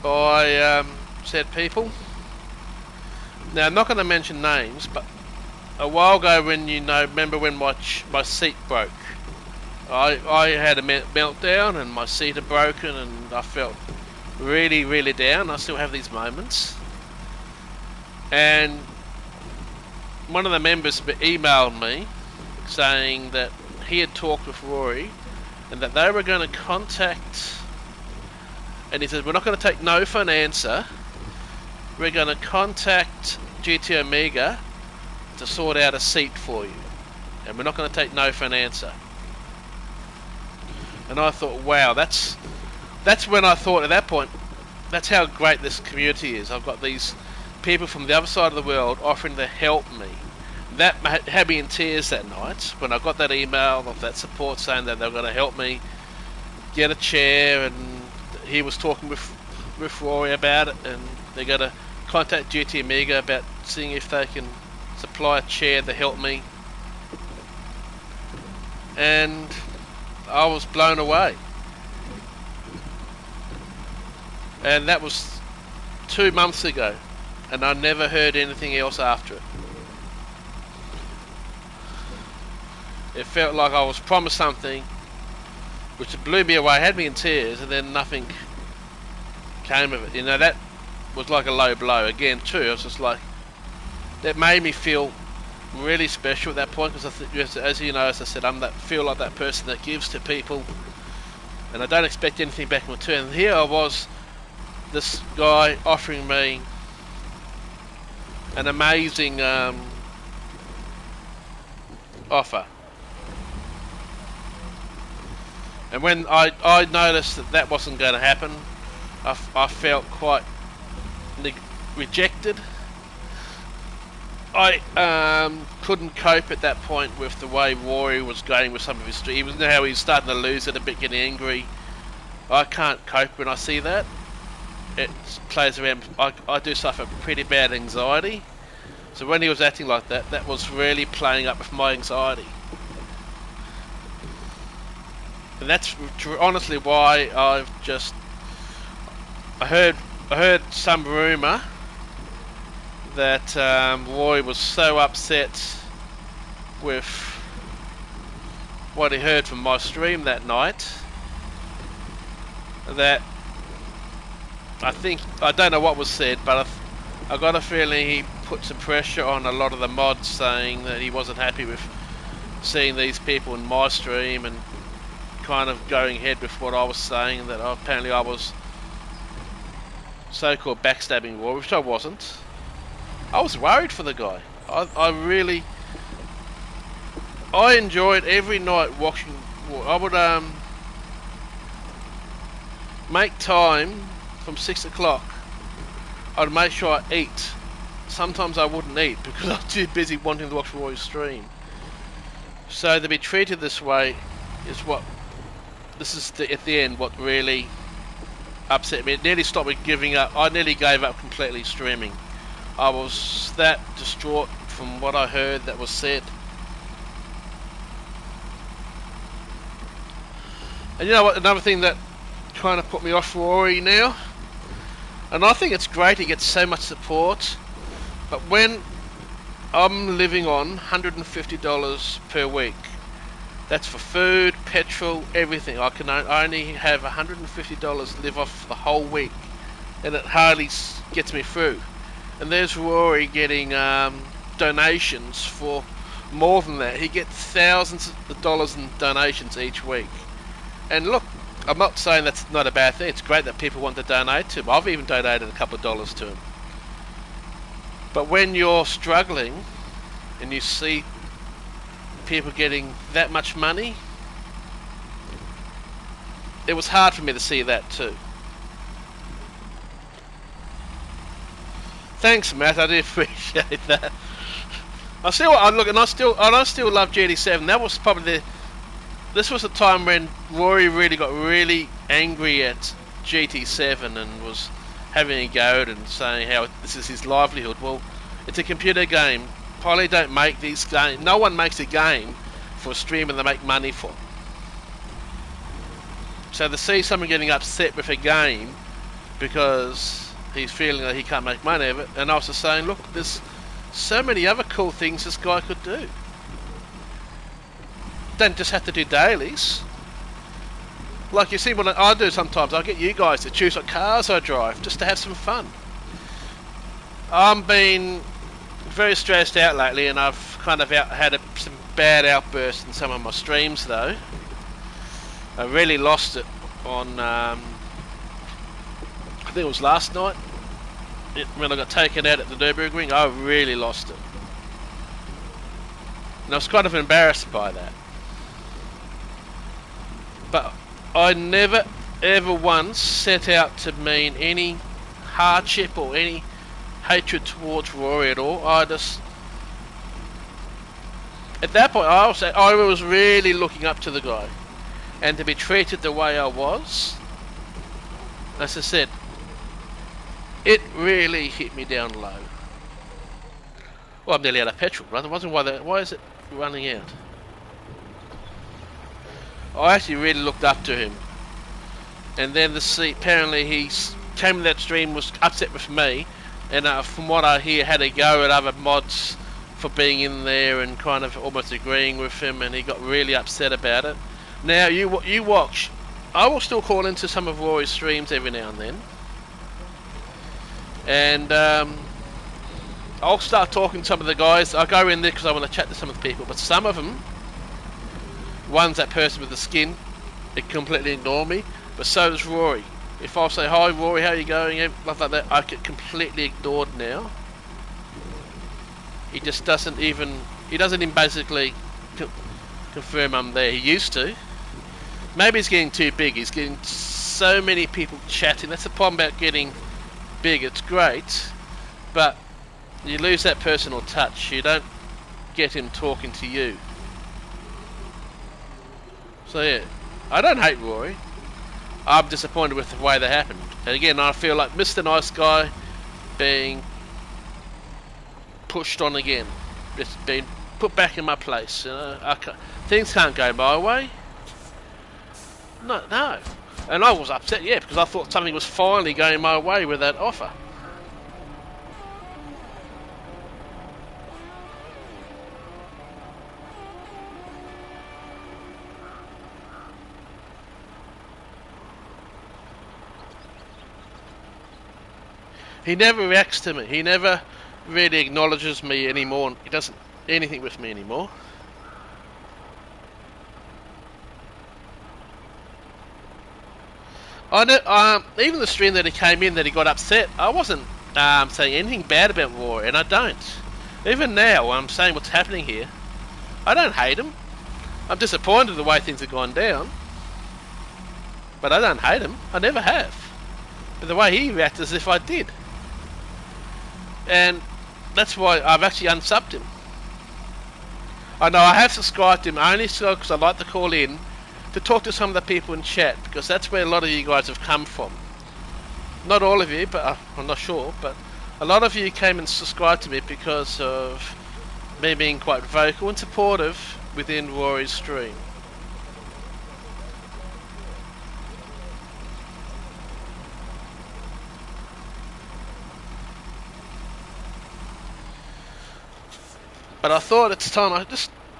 by said people. Now I'm not going to mention names, but a while ago, when remember when my seat broke, I had a meltdown and my seat had broken and I felt really, really down. I still have these moments. And one of the members emailed me saying that he had talked with Rory and that they were going to contact, and he said, we're not going to take no for an answer. We're going to contact GT Omega to sort out a seat for you, and we're not going to take no for an answer. And I thought, wow, that's when I thought at that point, that's how great this community is. I've got these people from the other side of the world offering to help me. That had me in tears that night when I got that email of that support saying that they were going to help me get a chair, and he was talking with Rory about it, and they're going to contact GT Amiga about seeing if they can supply a chair to help me. And I was blown away. And that was 2 months ago, and I never heard anything else after it. It felt like I was promised something which blew me away, had me in tears, and then nothing came of it. You know, that was like a low blow again too. It was just like, that made me feel really special at that point, because as you know, as I said, feel like that person that gives to people, and I don't expect anything back in return. And here I was, this guy offering me an amazing offer. And when I noticed that wasn't going to happen, I felt quite rejected. I couldn't cope at that point with the way Rory was going with some of his streams. You know how he's starting to lose it a bit, getting angry. I can't cope when I see that. It plays around. I do suffer pretty bad anxiety. So when he was acting like that, that was really playing up with my anxiety. And that's honestly why I heard some rumour that Roy was so upset with what he heard from my stream that night that I don't know what was said, but I got a feeling he put some pressure on a lot of the mods, saying that he wasn't happy with seeing these people in my stream and kind of going ahead with what I was saying, that apparently I was so-called backstabbing Roy, which I wasn't. I was worried for the guy. I enjoyed every night watching. I would make time from 6 o'clock. I'd make sure I eat. Sometimes I wouldn't eat because I was too busy wanting to watch Roy's stream. So to be treated this way is at the end what really upset me. It nearly stopped me giving up. I nearly gave up completely streaming. I was that distraught from what I heard that was said. And you know what, another thing that kind of put me off Rory now, and I think it's great he gets so much support, but when I'm living on $150 per week, that's for food, petrol, everything. I only have $150 live off the whole week, and it hardly gets me through. And there's Rory getting donations for more than that. He gets thousands of dollars in donations each week. And look, I'm not saying that's not a bad thing. It's great that people want to donate to him. I've even donated a couple of dollars to him. But when you're struggling and you see people getting that much money, it was hard for me to see that too. Thanks, Matt. I do appreciate that. I still love GT7. That was probably this was a time when Rory really got really angry at GT7 and was having a go at it and saying how this is his livelihood. Well, it's a computer game. Probably don't make these games. No one makes a game for a streamer they make money for. So to see someone getting upset with a game because he's feeling that he can't make money of it, and I was just saying, look, there's so many other cool things this guy could do. Don't just have to do dailies. Like you see what I do sometimes, I get you guys to choose what cars I drive just to have some fun. I'm been very stressed out lately, and I've kind of had some bad outbursts in some of my streams though. I really lost it on I think it was last night when I got taken out at the Nürburgring. I really lost it, and I was kind of embarrassed by that. But I never ever once set out to mean any hardship or any hatred towards Rory at all. I just, at that point, I was really looking up to the guy, and to be treated the way I was, as I said, it really hit me down low. Well, I'm nearly out of petrol, right? I wasn't why is it running out? I actually really looked up to him, and then apparently he came to that stream, was upset with me, and from what I hear had a go at other mods for being in there and kind of almost agreeing with him, and he got really upset about it. Now you watch. I will still call into some of Rory's streams every now and then, and I'll start talking to some of the guys. I go in there because I want to chat to some of the people, but some of them, one's that person with the skin, they completely ignore me, but so does Rory. If I say, hi Rory, how you going, stuff like that, I get completely ignored now. He just doesn't even basically confirm I'm there. He used to. Maybe he's getting too big. He's getting so many people chatting. That's the problem about getting big. It's great, but you lose that personal touch. You don't get him talking to you. So yeah, I don't hate Rory. I'm disappointed with the way that happened. And again, I feel like Mr. Nice Guy being pushed on again. Just being put back in my place. You know, things can't go my way. No. And I was upset, yeah, because I thought something was finally going my way with that offer. He never reacts to me. He never really acknowledges me anymore. He doesn't do anything with me anymore. I know, even the stream that he came in that he got upset, I wasn't saying anything bad about Rory, and I don't. Even now, I'm saying what's happening here. I don't hate him. I'm disappointed the way things have gone down. But I don't hate him. I never have. But the way he reacted as if I did. And that's why I've actually unsubbed him. I know I have subscribed to him only so because I like to call in to talk to some of the people in chat, because that's where a lot of you guys have come from. Not all of you, but I'm not sure, but a lot of you came and subscribed to me because of me being quite vocal and supportive within Rory's stream. But I thought it's time, I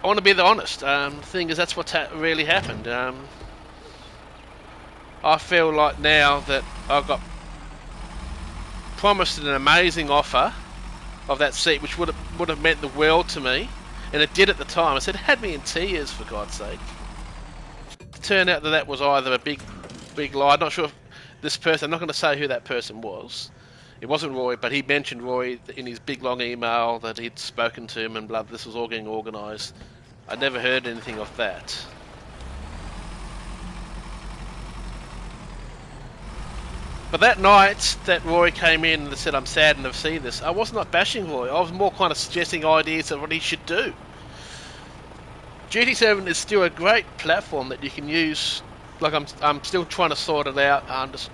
want to be honest. The thing is, that's what's really happened. I feel like now that I got promised an amazing offer of that seat, which would have meant the world to me, and it did at the time. I said it had me in tears, for God's sake. It turned out that was either a big lie. I'm not sure if this person, I'm not going to say who that person was. It wasn't Roy, but he mentioned Roy in his big long email that he'd spoken to him and blah, this was all getting organised. I never heard anything of that. But that night that Roy came in and said, I'm saddened to see this, I was not bashing Roy. I was more kind of suggesting ideas of what he should do. GT7 is still a great platform that you can use. Like, I'm still trying to sort it out. I'm just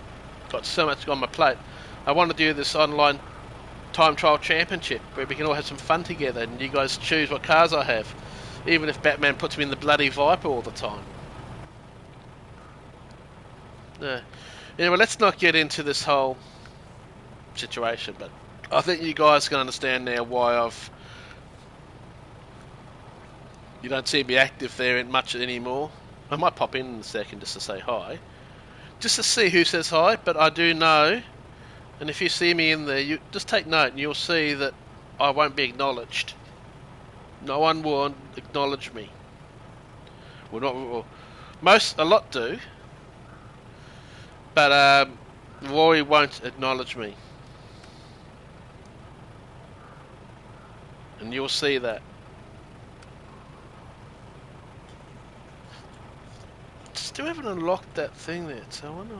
got so much on my plate. I want to do this online time trial championship where we can all have some fun together and you guys choose what cars I have, even if Batman puts me in the bloody Viper all the time. Anyway, let's not get into this whole situation, but I think you guys can understand now why you don't see me active there much anymore. I might pop in a second just to say hi, just to see who says hi, but I do know. And if you see me in there, you just take note and you'll see that I won't be acknowledged. No one will acknowledge me. Well, a lot do. But Roy won't acknowledge me. And you'll see that. Still haven't unlocked that thing there, so I wonder.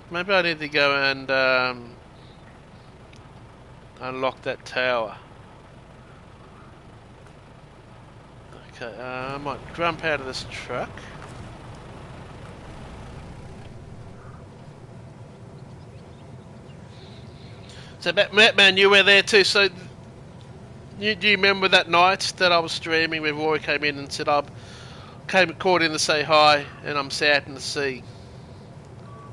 Maybe I need to go and unlock that tower. Okay, I might jump out of this truck. So Batman, you were there too. So do you remember that night that I was streaming where Rory came in and said I called in to say hi and I'm saddened to see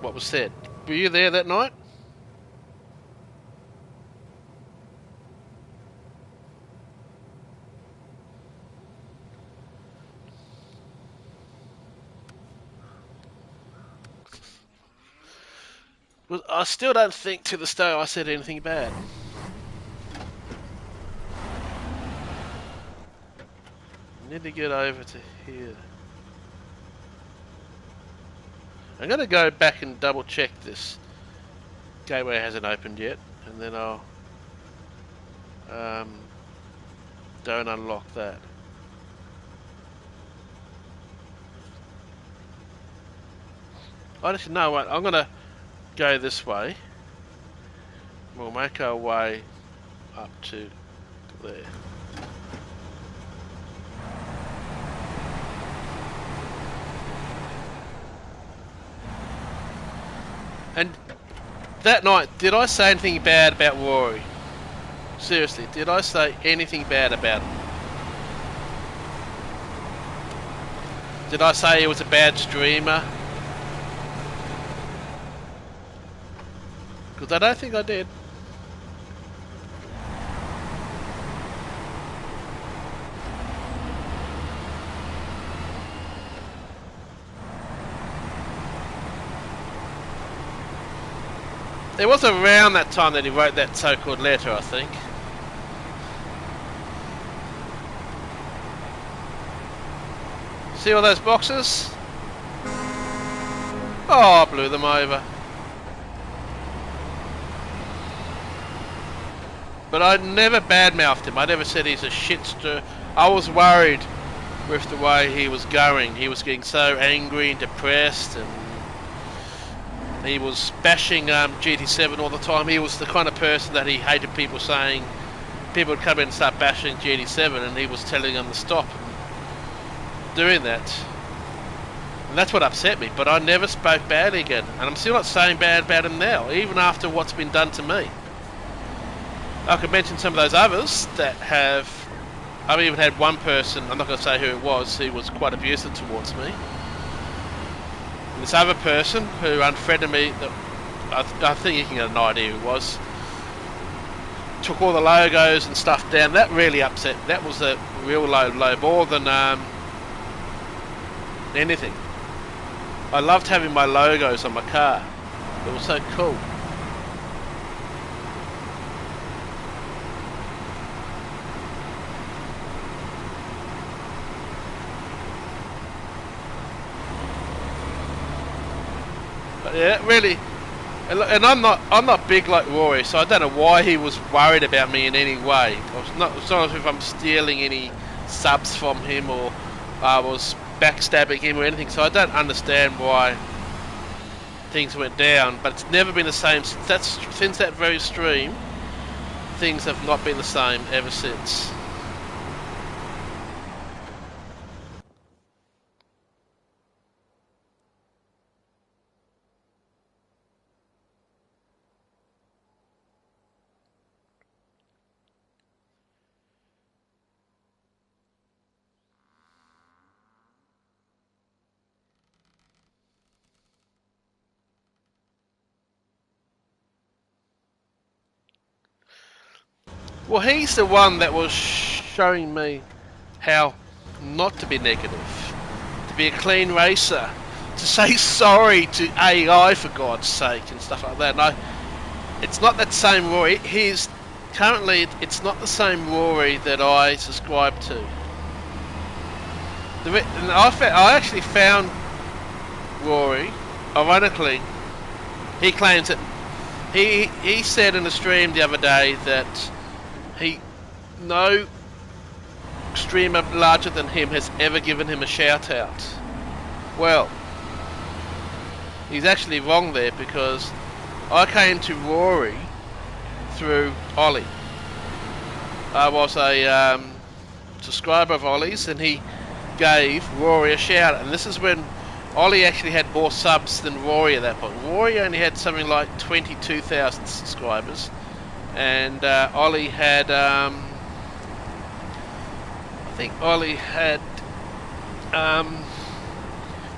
what was said. Were you there that night? Well, I still don't think to this day I said anything bad. I need to get over to here. I'm going to go back and double check this. Gateway hasn't opened yet, and then I'll don't unlock that. I just know what I'm going to go this way. We'll make our way up to there. And that night, did I say anything bad about Rory? Seriously, did I say anything bad about him? Did I say he was a bad streamer? Because I don't think I did. It was around that time that he wrote that so-called letter, I think. See all those boxes? Oh, I blew them over. But I never badmouthed him. I never said he's a shitster. I was worried with the way he was going. He was getting so angry and depressed, and he was bashing GT7 all the time. He was the kind of person that he hated people saying, people would come in and start bashing GT7, and he was telling them to stop doing that. And that's what upset me. But I never spoke badly again. And I'm still not saying bad about him now, even after what's been done to me. I could mention some of those others that have... I've even had one person, I'm not going to say who it was, who was quite abusive towards me. And this other person who unfriended me, I think you can get an idea who it was, took all the logos and stuff down. That really upset. That was a real low more than anything. I loved having my logos on my car. It was so cool. But yeah, really. And I'm not big like Rory, so I don't know why he was worried about me in any way. It's not as if I'm stealing any subs from him or I was backstabbing him or anything, so I don't understand why things went down. But it's never been the same since that very stream. Things have not been the same ever since. Well, he's the one that was showing me how not to be negative, to be a clean racer, to say sorry to AI for God's sake and stuff like that. And it's not that same Rory. It's not the same Rory that I subscribe to. And I actually found Rory, ironically, he claims that he said in a stream the other day that no streamer larger than him has ever given him a shout out. Well, he's actually wrong there, because I came to Rory through Ollie. I was a subscriber of Ollie's, and he gave Rory a shout, and this is when Ollie actually had more subs than Rory at that point. Rory only had something like 22,000 subscribers, and Ollie had, I think Ollie had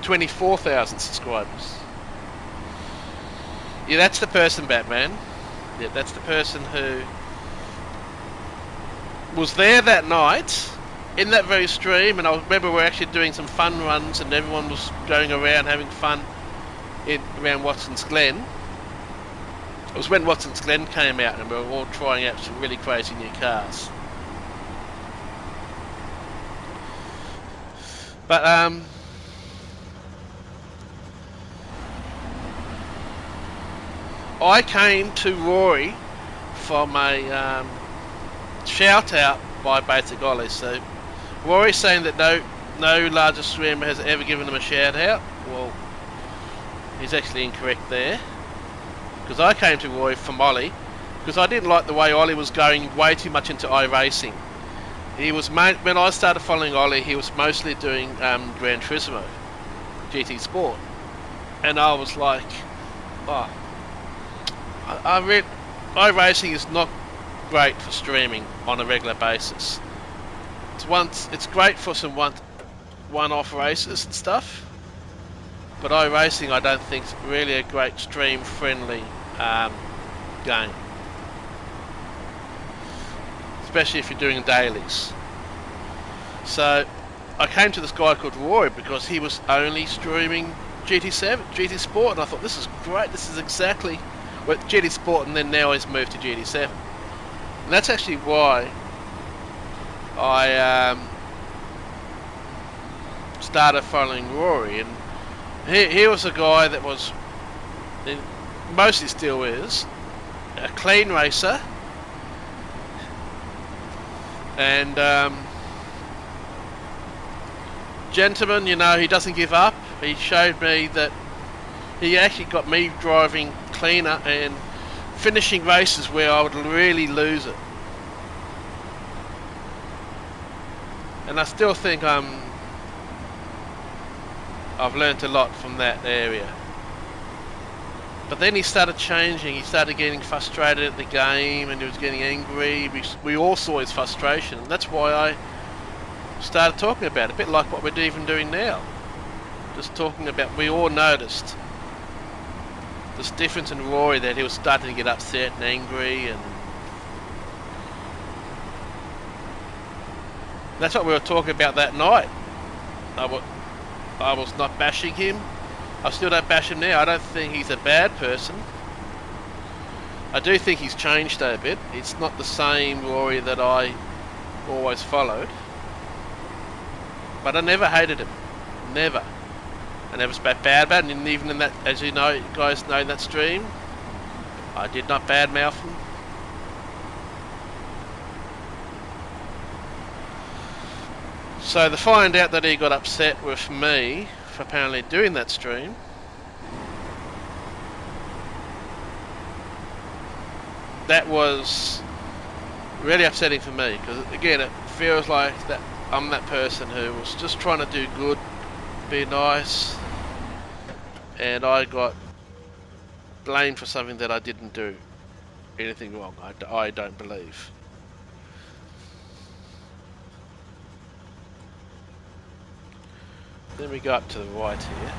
24,000 subscribers. Yeah, that's the person, Batman. Yeah, that's the person who was there that night in that very stream, and I remember we were actually doing some fun runs and everyone was going around having fun around Watson's Glen. It was when Watson's Glen came out and we were all trying out some really crazy new cars. But I came to Rory from a shout out by Basic Ollie. So Rory's saying that no larger streamer has ever given him a shout out. Well, he's actually incorrect there, because I came to Rory from Ollie because I didn't like the way Ollie was going way too much into iRacing. He was when I started following Ollie, he was mostly doing Gran Turismo, GT Sport, and I was like, oh, iRacing is not great for streaming on a regular basis. It's great for some one-off races and stuff, but iRacing I don't think is really a great stream-friendly game, especially if you're doing dailies. So I came to this guy called Roy because he was only streaming GT Sport, and I thought, this is great, this is exactly what GT Sport, and then now he's moved to GT7. And that's actually why I started following Rory, and he was a guy that was, mostly still is, a clean racer, and gentleman, you know, he doesn't give up. He showed me that he actually got me driving cleaner and finishing races where I would really lose it. And I still think I've learnt a lot from that area. But then he started changing. He started getting frustrated at the game, and he was getting angry. We all saw his frustration, and that's why I started talking about it, a bit like what we're even doing now. Just talking about, we all noticed this difference in Rory, that he was starting to get upset and angry, and that's what we were talking about that night. I was not bashing him. I still don't bash him now. I don't think he's a bad person. I do think he's changed a bit. It's not the same Rory that I always followed. But I never hated him. Never. I never spoke bad about him, and even in that, as you know, you guys know, in that stream, I did not badmouth him. So to find out that he got upset with me for apparently doing that stream, that was really upsetting for me, because again, it feels like that I'm that person who was just trying to do good, be nice, and I got blamed for something that I didn't do anything wrong. I don't believe. Then we go up to the right here.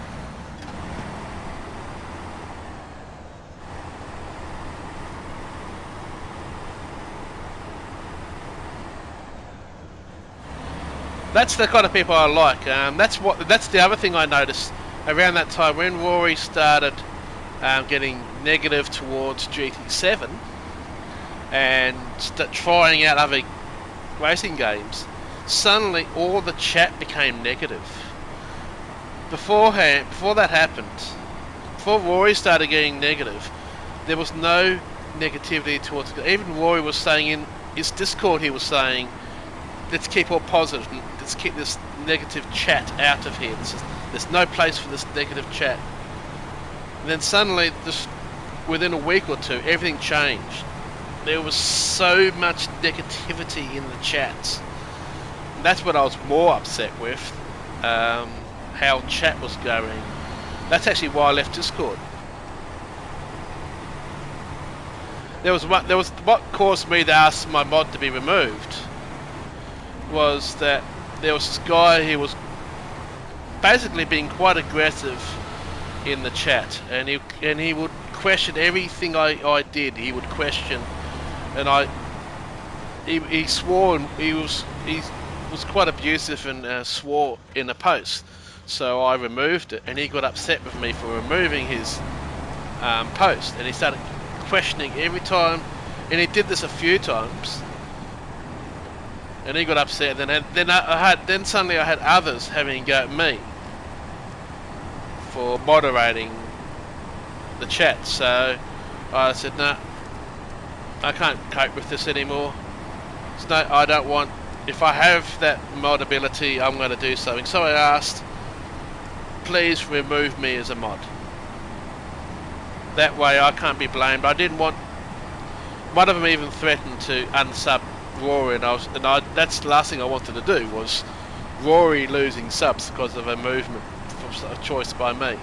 That's the kind of people I like. That's the other thing I noticed around that time when Rory started getting negative towards GT7 and trying out other racing games. Suddenly, all the chat became negative. Before that happened, before Rory started getting negative, there was no negativity towards it. Even Rory was saying in his Discord, he was saying, let's keep all positive, let's keep this negative chat out of here. There's no place for this negative chat. And then suddenly, just within a week or two, everything changed. there was so much negativity in the chats. And that's what I was more upset with, how chat was going. That's actually why I left Discord. What caused me to ask my mod to be removed was that there was this guy who was basically being quite aggressive in the chat, and he would question everything I did. He would question, and he swore, and he was quite abusive and swore in a post. So I removed it, and he got upset with me for removing his post, and he started questioning every time, and he did this a few times, and he got upset. And then suddenly I had others having a go at me for moderating the chat. So I said, no, I can't cope with this anymore. So no, I don't want. If I have that mod ability, I'm going to do something. So I asked, please remove me as a mod. That way I can't be blamed. I didn't want. One of them even threatened to unsub Rory, and that's the last thing I wanted to do was Rory losing subs because of a movement, a choice by me.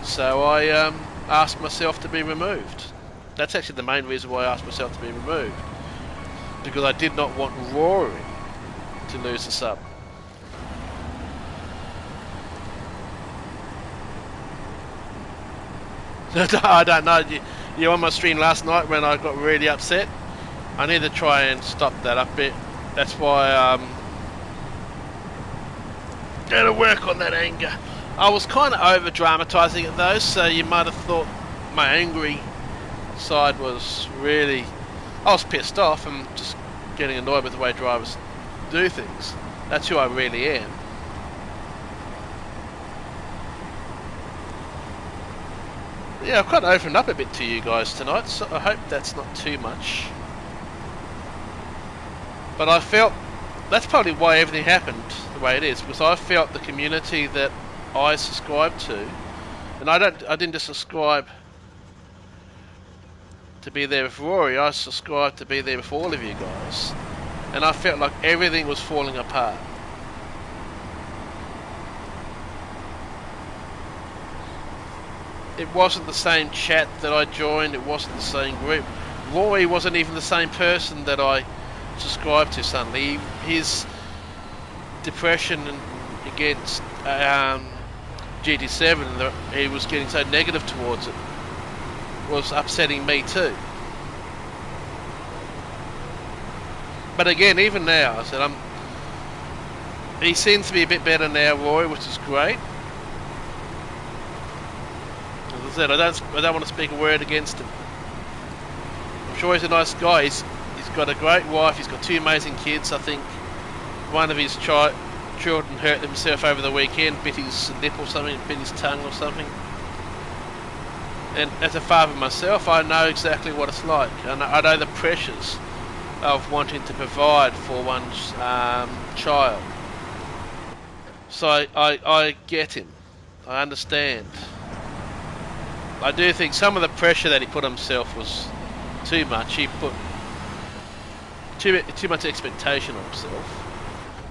So I asked myself to be removed. That's actually the main reason why I asked myself to be removed, because I did not want Rory to lose the sub. I don't know. You were on my stream last night when I got really upset. I need to try and stop that a bit. That's why I'm going to work on that anger. I was kind of over dramatising it though, so you might have thought my angry side was really. I was pissed off and just getting annoyed with the way drivers do things. That's who I really am. Yeah, I've kind of opened up a bit to you guys tonight, so I hope that's not too much. But I felt that's probably why everything happened the way it is, because I felt the community that I subscribed to, and I didn't just subscribe to be there with Rory, I subscribed to be there with all of you guys, and I felt like everything was falling apart. It wasn't the same chat that I joined, it wasn't the same group. Rory wasn't even the same person that I subscribed to suddenly. His depression against GT7, he was getting so negative towards it, was upsetting me too. But again, even now, I said, he seems to be a bit better now, Rory, which is great. As I said, I don't want to speak a word against him. I'm sure he's a nice guy. He's got a great wife. He's got two amazing kids. I think one of his children hurt himself over the weekend, bit his lip or something, bit his tongue or something. And as a father myself, I know exactly what it's like. I know the pressures of wanting to provide for one's child. So I get him. I understand. I do think some of the pressure that he put on himself was too much. He put too much expectation on himself.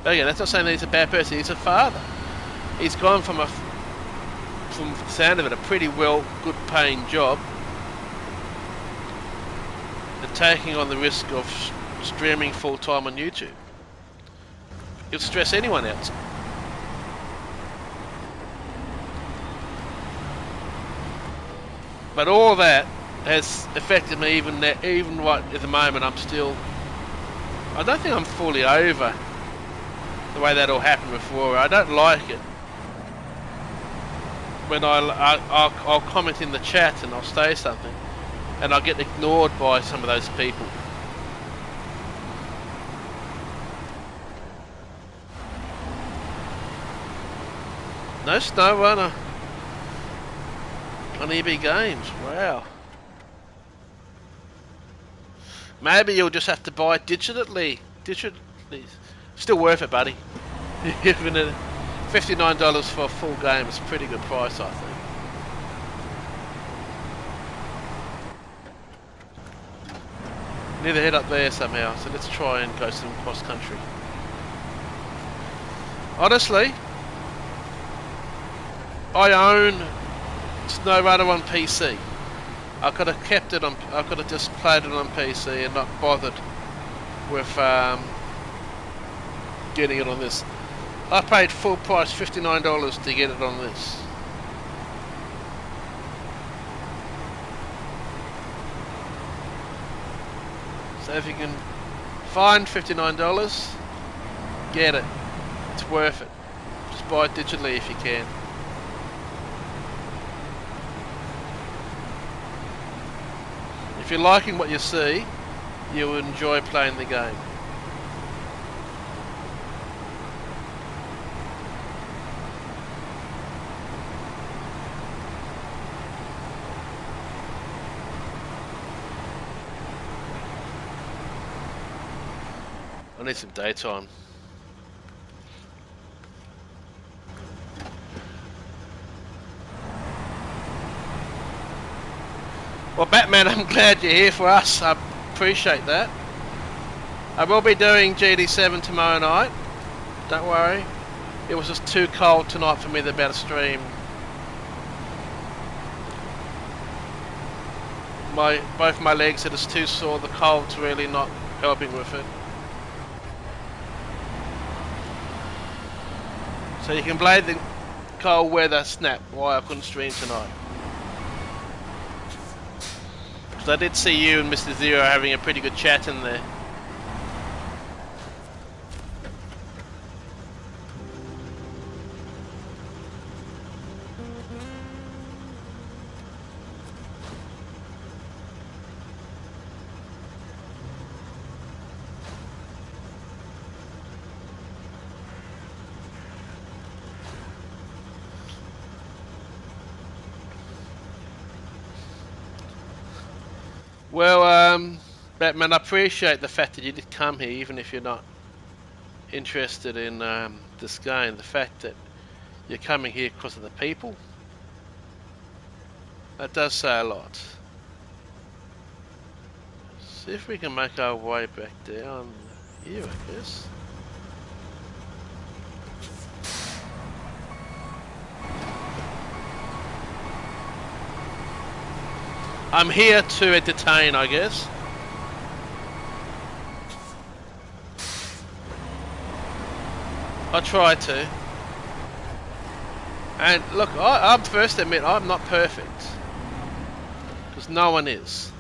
But again, that's not saying that he's a bad person. He's a father. He's gone from the sound of it, a pretty good paying job, and taking on the risk of streaming full time on YouTube. It'll stress anyone out. But all that has affected me even right at the moment. I don't think I'm fully over the way that all happened with Rory. I don't like it when I'll comment in the chat and I'll say something and I'll get ignored by some of those people. No Snowrunner on EB Games, wow. Maybe you'll just have to buy it digitally. Still worth it, buddy. Even at $59 for a full game is a pretty good price, I think. Need to head up there somehow, so let's try and go some cross country. Honestly, I own Snowrunner on PC. I could have kept it on. I could have just played it on PC and not bothered with getting it on this. I paid full price, $59 to get it on this. So if you can find $59, get it. It's worth it. Just buy it digitally if you can. If you're liking what you see, you'll enjoy playing the game. I need some daytime. Well, Batman, I'm glad you're here for us. I appreciate that. I will be doing GD7 tomorrow night. Don't worry. It was just too cold tonight for me to be able to stream. Both my legs are just too sore. The cold's really not helping with it. So you can blame the cold weather snap why I couldn't stream tonight. Because I did see you and Mr. Zero having a pretty good chat in there. Well, Batman, I appreciate the fact that you did come here, even if you're not interested in this game. The fact that you're coming here because of the people, that does say a lot. See if we can make our way back down here, I guess. I'm here to entertain, I guess. I try to. And look, I'm first to admit I'm not perfect. Because no one is.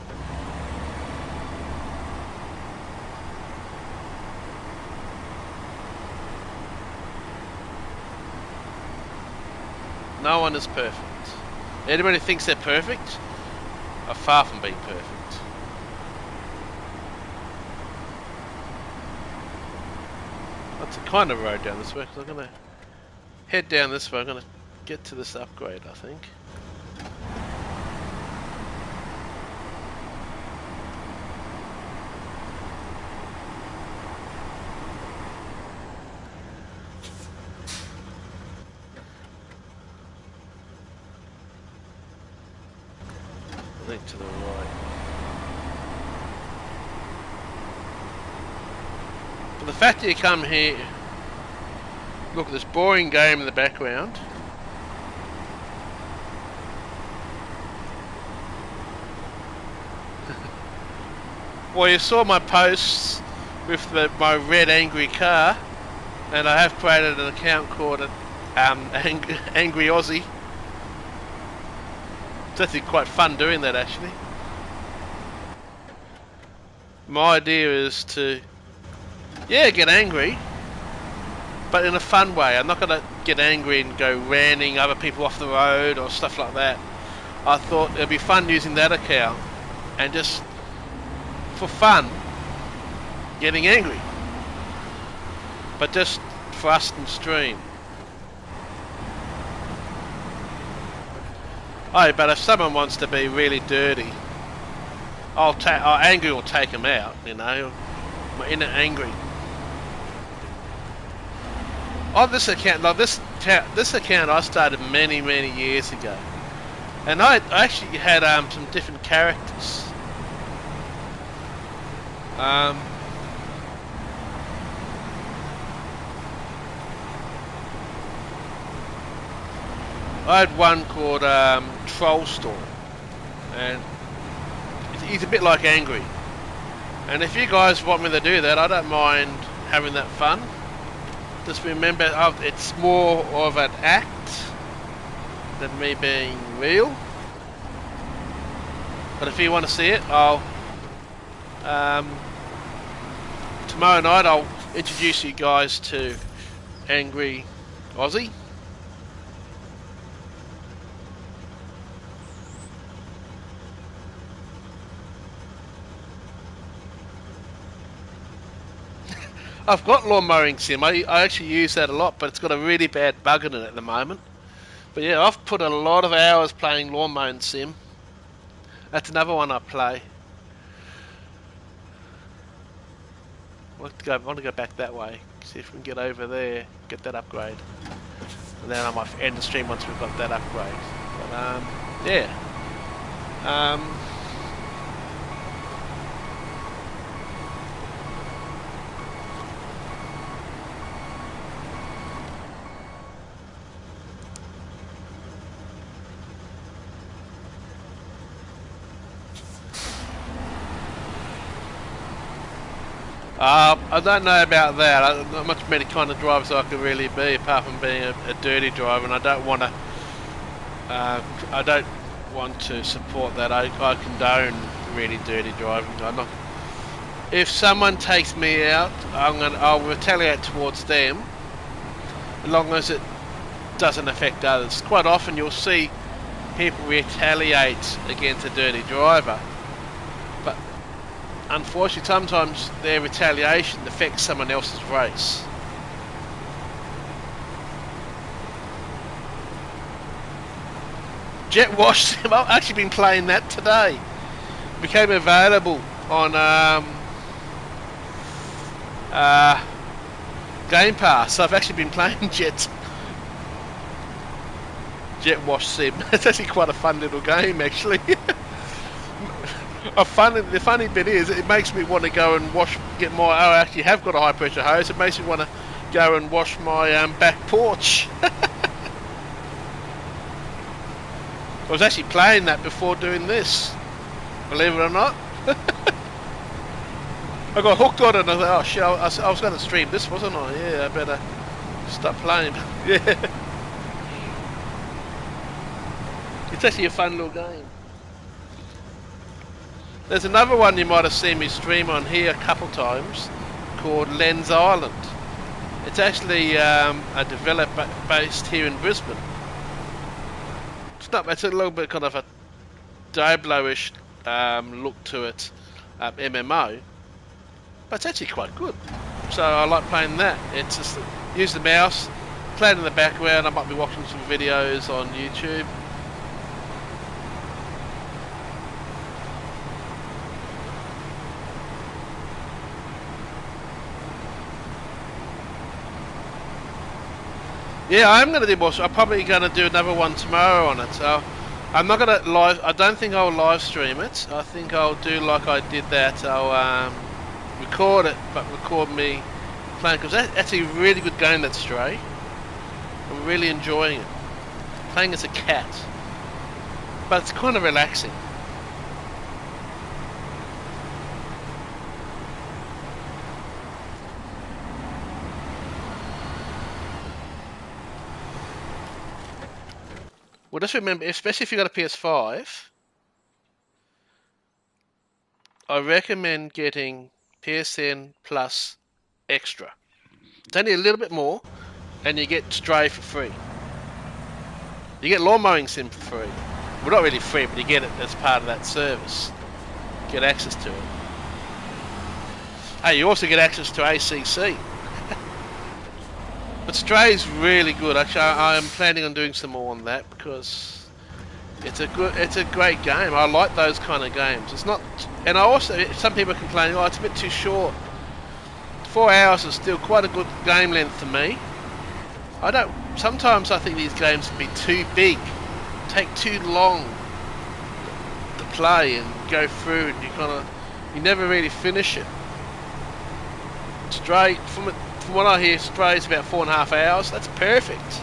No one is perfect. Anybody who thinks they're perfect are far from being perfect. That's a kind of road down this way, because I'm going to head down this way. I'm going to get to this upgrade, I think. To the right. But the fact that you come here, look at this boring game in the background. Well, you saw my posts with my red angry car, and I have created an account called Angry Aussie. It's actually quite fun doing that, actually. My idea is to, yeah, get angry, but in a fun way. I'm not going to get angry and go ranting other people off the road or stuff like that. I thought it'd be fun using that account and just, for fun, getting angry. But just for us to stream. Oh, but if someone wants to be really dirty, angry will take them out, you know. I'm in it angry. On this account, like this account I started many years ago, and I actually had some different characters. Um, I had one called Troll Storm, and he's a bit like Angry. And if you guys want me to do that, I don't mind having that fun. Just remember, it's more of an act than me being real. But if you want to see it, I'll tomorrow night I'll introduce you guys to Angry Aussie. I've got lawn mowing sim. I actually use that a lot, but it's got a really bad bug in it at the moment. But yeah, I've put a lot of hours playing lawn mowing sim. That's another one I play. I want to go back that way. See if we can get over there, get that upgrade, and then I might end the stream once we've got that upgrade. But yeah. I don't know about that. I'm not much many kind of driver I could really be, apart from being a dirty driver, and I don't want to. I don't want to support that. I condone really dirty driving. I'm not. If someone takes me out, I'll retaliate towards them, as long as it doesn't affect others. Quite often you'll see people retaliate against a dirty driver. Unfortunately, sometimes their retaliation affects someone else's race. Jet Wash Sim, I've actually been playing that today. It became available on Game Pass. I've actually been playing Jet Wash Sim. It's actually quite a fun little game, actually. The funny bit is, it makes me want to go and get my. I actually have got a high pressure hose. It makes me want to go and wash my back porch. I was actually playing that before doing this, believe it or not. I got hooked on it and I thought, oh shit, I was going to stream this, wasn't I? Yeah, I better stop playing. Yeah. It's actually a fun little game. There's another one you might have seen me stream on here a couple times called Lens Island. It's actually a developer based here in Brisbane. It's a little bit kind of a Diablo-ish look to it, MMO, but it's actually quite good. So I like playing that. It's just use the mouse, play it in the background. I might be watching some videos on YouTube. Yeah, I'm going to do more. I'm probably going to do another one tomorrow on it. So I'm not going to live. I don't think I'll live stream it. I think I'll do like I did that. I'll record it, but record me playing, because that's a really good game. That Stray. I'm really enjoying it. Playing as a cat, but it's kind of relaxing. Well, just remember, especially if you've got a PS5, I recommend getting PSN Plus Extra. It's only a little bit more, and you get Stray for free. You get Lawn Mowing Sim for free. Well, not really free, but you get it as part of that service. Get access to it. Hey, you also get access to ACC. But Stray's really good. Actually, I am planning on doing some more on that, because it's a great game. I like those kind of games. It's not, and I also, some people are complaining, oh, it's a bit too short. 4 hours is still quite a good game length for me. Sometimes I think these games can be too big, take too long to play and go through, and you never really finish it. straight from what I hear, straight is about 4.5 hours. That's perfect.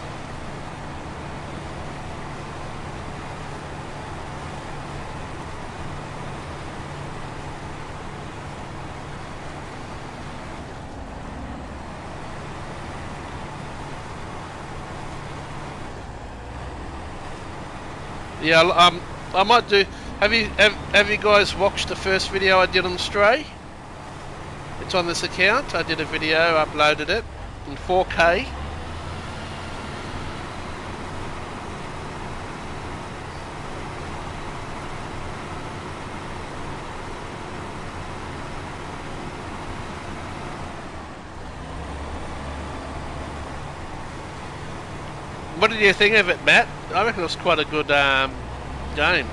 Yeah, I might do. Have you guys watched the first video I did on Stray? It's on this account. I did a video, uploaded it in 4K. What did you think of it, Matt? I reckon it was quite a good game.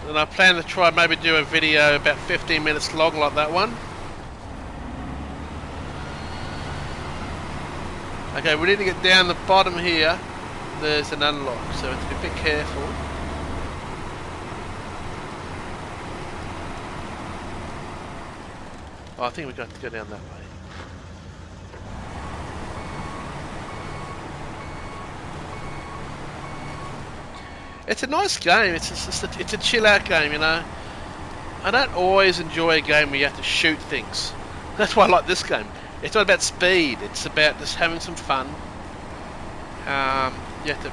And I plan to try maybe do a video about 15 minutes long like that one. Okay, we need to get down the bottom here. There's an unlock, so we have to be a bit careful. Oh, I think we got to go down that way. It's a nice game. It's a chill out game, you know. I don't always enjoy a game where you have to shoot things. That's why I like this game. It's not about speed. It's about just having some fun. You have to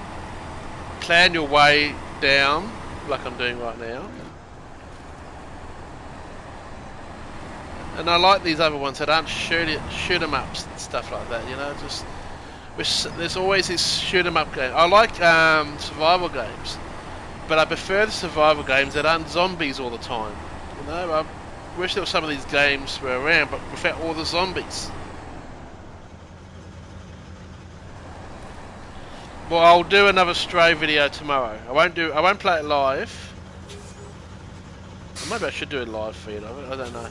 plan your way down, like I'm doing right now. And I like these other ones that aren't shoot 'em ups and stuff like that. You know, there's always this shoot 'em up game. I like survival games. But I prefer the survival games that aren't zombies all the time. You know, I wish there were some of these games were around, but without all the zombies. Well, I'll do another Stray video tomorrow. I won't play it live. Or maybe I should do it live feed of it. I don't know.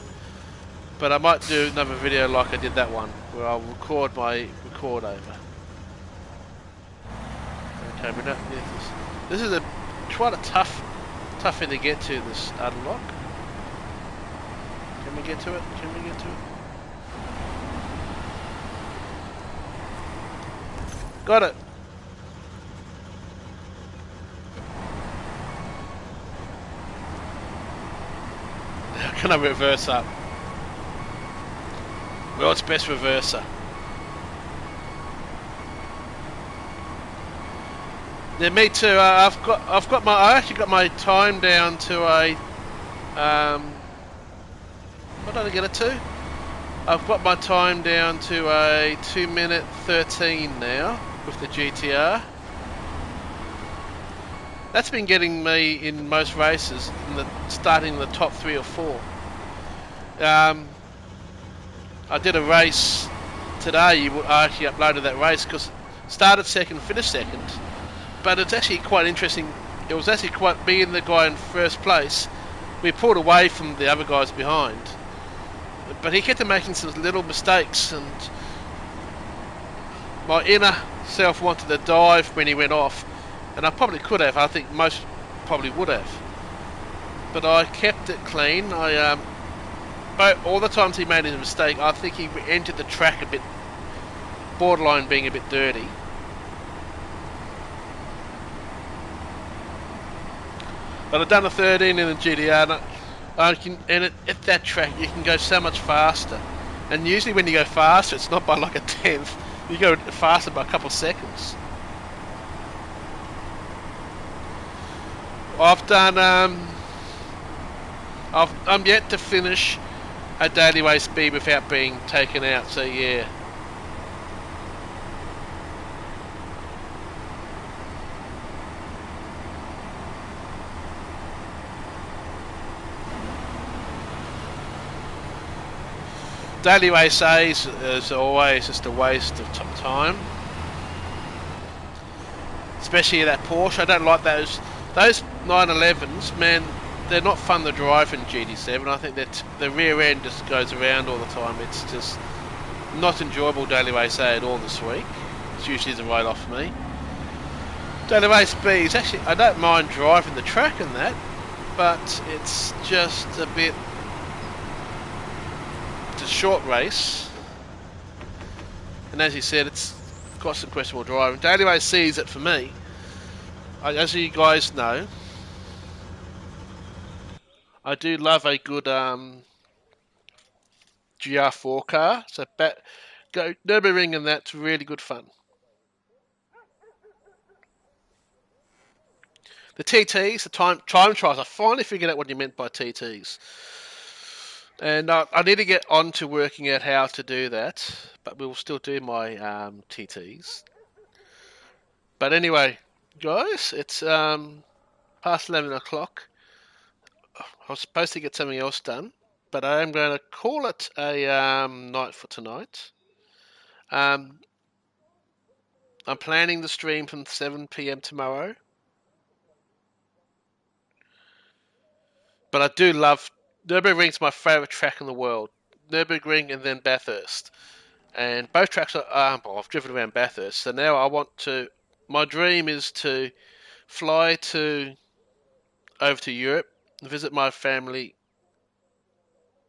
But I might do another video like I did that one, where I'll record my record over. Okay, we don't need this. This is quite a tough thing to get to, this unlock. Can we get to it? Can we get to it? Got it. How can I reverse up? Well, it's best reverser. Yeah, me too. I actually got my time down to a what did I get it to? I've got my time down to a 2:13 now with the GTR. That's been getting me in most races, starting in the top 3 or 4. I did a race today. I actually uploaded that race because started second, finished second. But it's actually quite interesting. It was actually quite being the guy in first place. We pulled away from the other guys behind, but he kept on making some little mistakes, and my inner self wanted to dive when he went off, and I probably could have. I think most probably would have, but I kept it clean. But all the times he made a mistake, I think he entered the track a bit borderline being a bit dirty. But I've done a 13 in the GTR, and at that track you can go so much faster. And usually when you go faster, it's not by like a tenth. You go faster by a couple of seconds. I've done. I'm yet to finish a daily race speed without being taken out. So yeah. Daily race A's is always just a waste of time, especially that Porsche. I don't like those 911s, man. They're not fun to drive in GT7. I think that the rear end just goes around all the time. It's just not enjoyable daily race A at all this week. It's usually the write-off for me. Daily race B is actually, I don't mind driving the track and that, but it's just a bit a short race, and as he said, it's got some questionable driving. Daily Race sees it for me. As you guys know, I do love a good GR4 car, so go Nürburgring, and that's really good fun. The TTs, the time trials, I finally figured out what you meant by TTs. And I need to get on to working out how to do that, but we'll still do my TTs. But anyway, guys, it's past 11 o'clock. I was supposed to get something else done, but I am going to call it a night for tonight. I'm planning the stream from 7 p.m. tomorrow. But I do love Nürburgring's my favourite track in the world. Nürburgring and then Bathurst. And both tracks are, well, I've driven around Bathurst, so now I want to. My dream is to fly over to Europe, visit my family,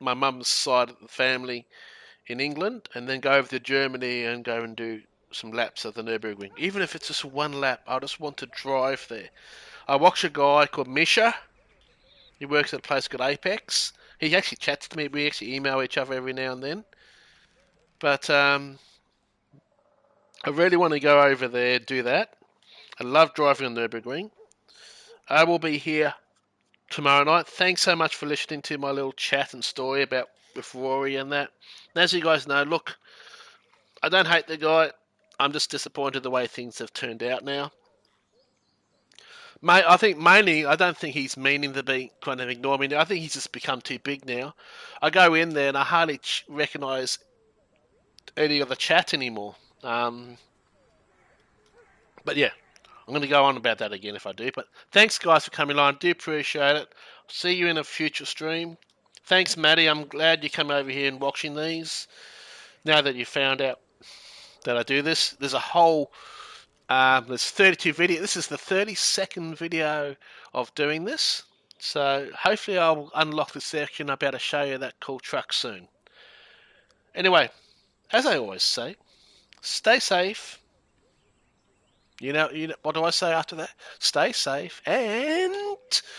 my mum's side of the family in England, and then go over to Germany and go and do some laps of the Nürburgring. Even if it's just one lap, I just want to drive there. I watch a guy called Misha. He works at a place called Apex. He actually chats to me. We actually email each other every now and then. But I really want to go over there, do that. I love driving on Nürburgring. I will be here tomorrow night. Thanks so much for listening to my little chat and story about with Rory and that. And as you guys know, look, I don't hate the guy. I'm just disappointed the way things have turned out now. Mate, I think mainly, I don't think he's meaning to be kind of ignore me. I think he's just become too big now. I go in there and I hardly recognise any of the chat anymore. But yeah, I'm going to go on about that again if I do. But thanks, guys, for coming on. Do appreciate it. See you in a future stream. Thanks, Maddie. I'm glad you come over here and watching these. Now that you found out that I do this, there's a whole. There's 32 videos. This is the 32nd video of doing this. So hopefully I'll unlock the section. I'll be able to show you that cool truck soon. Anyway, as I always say, stay safe. You know what do I say after that? Stay safe and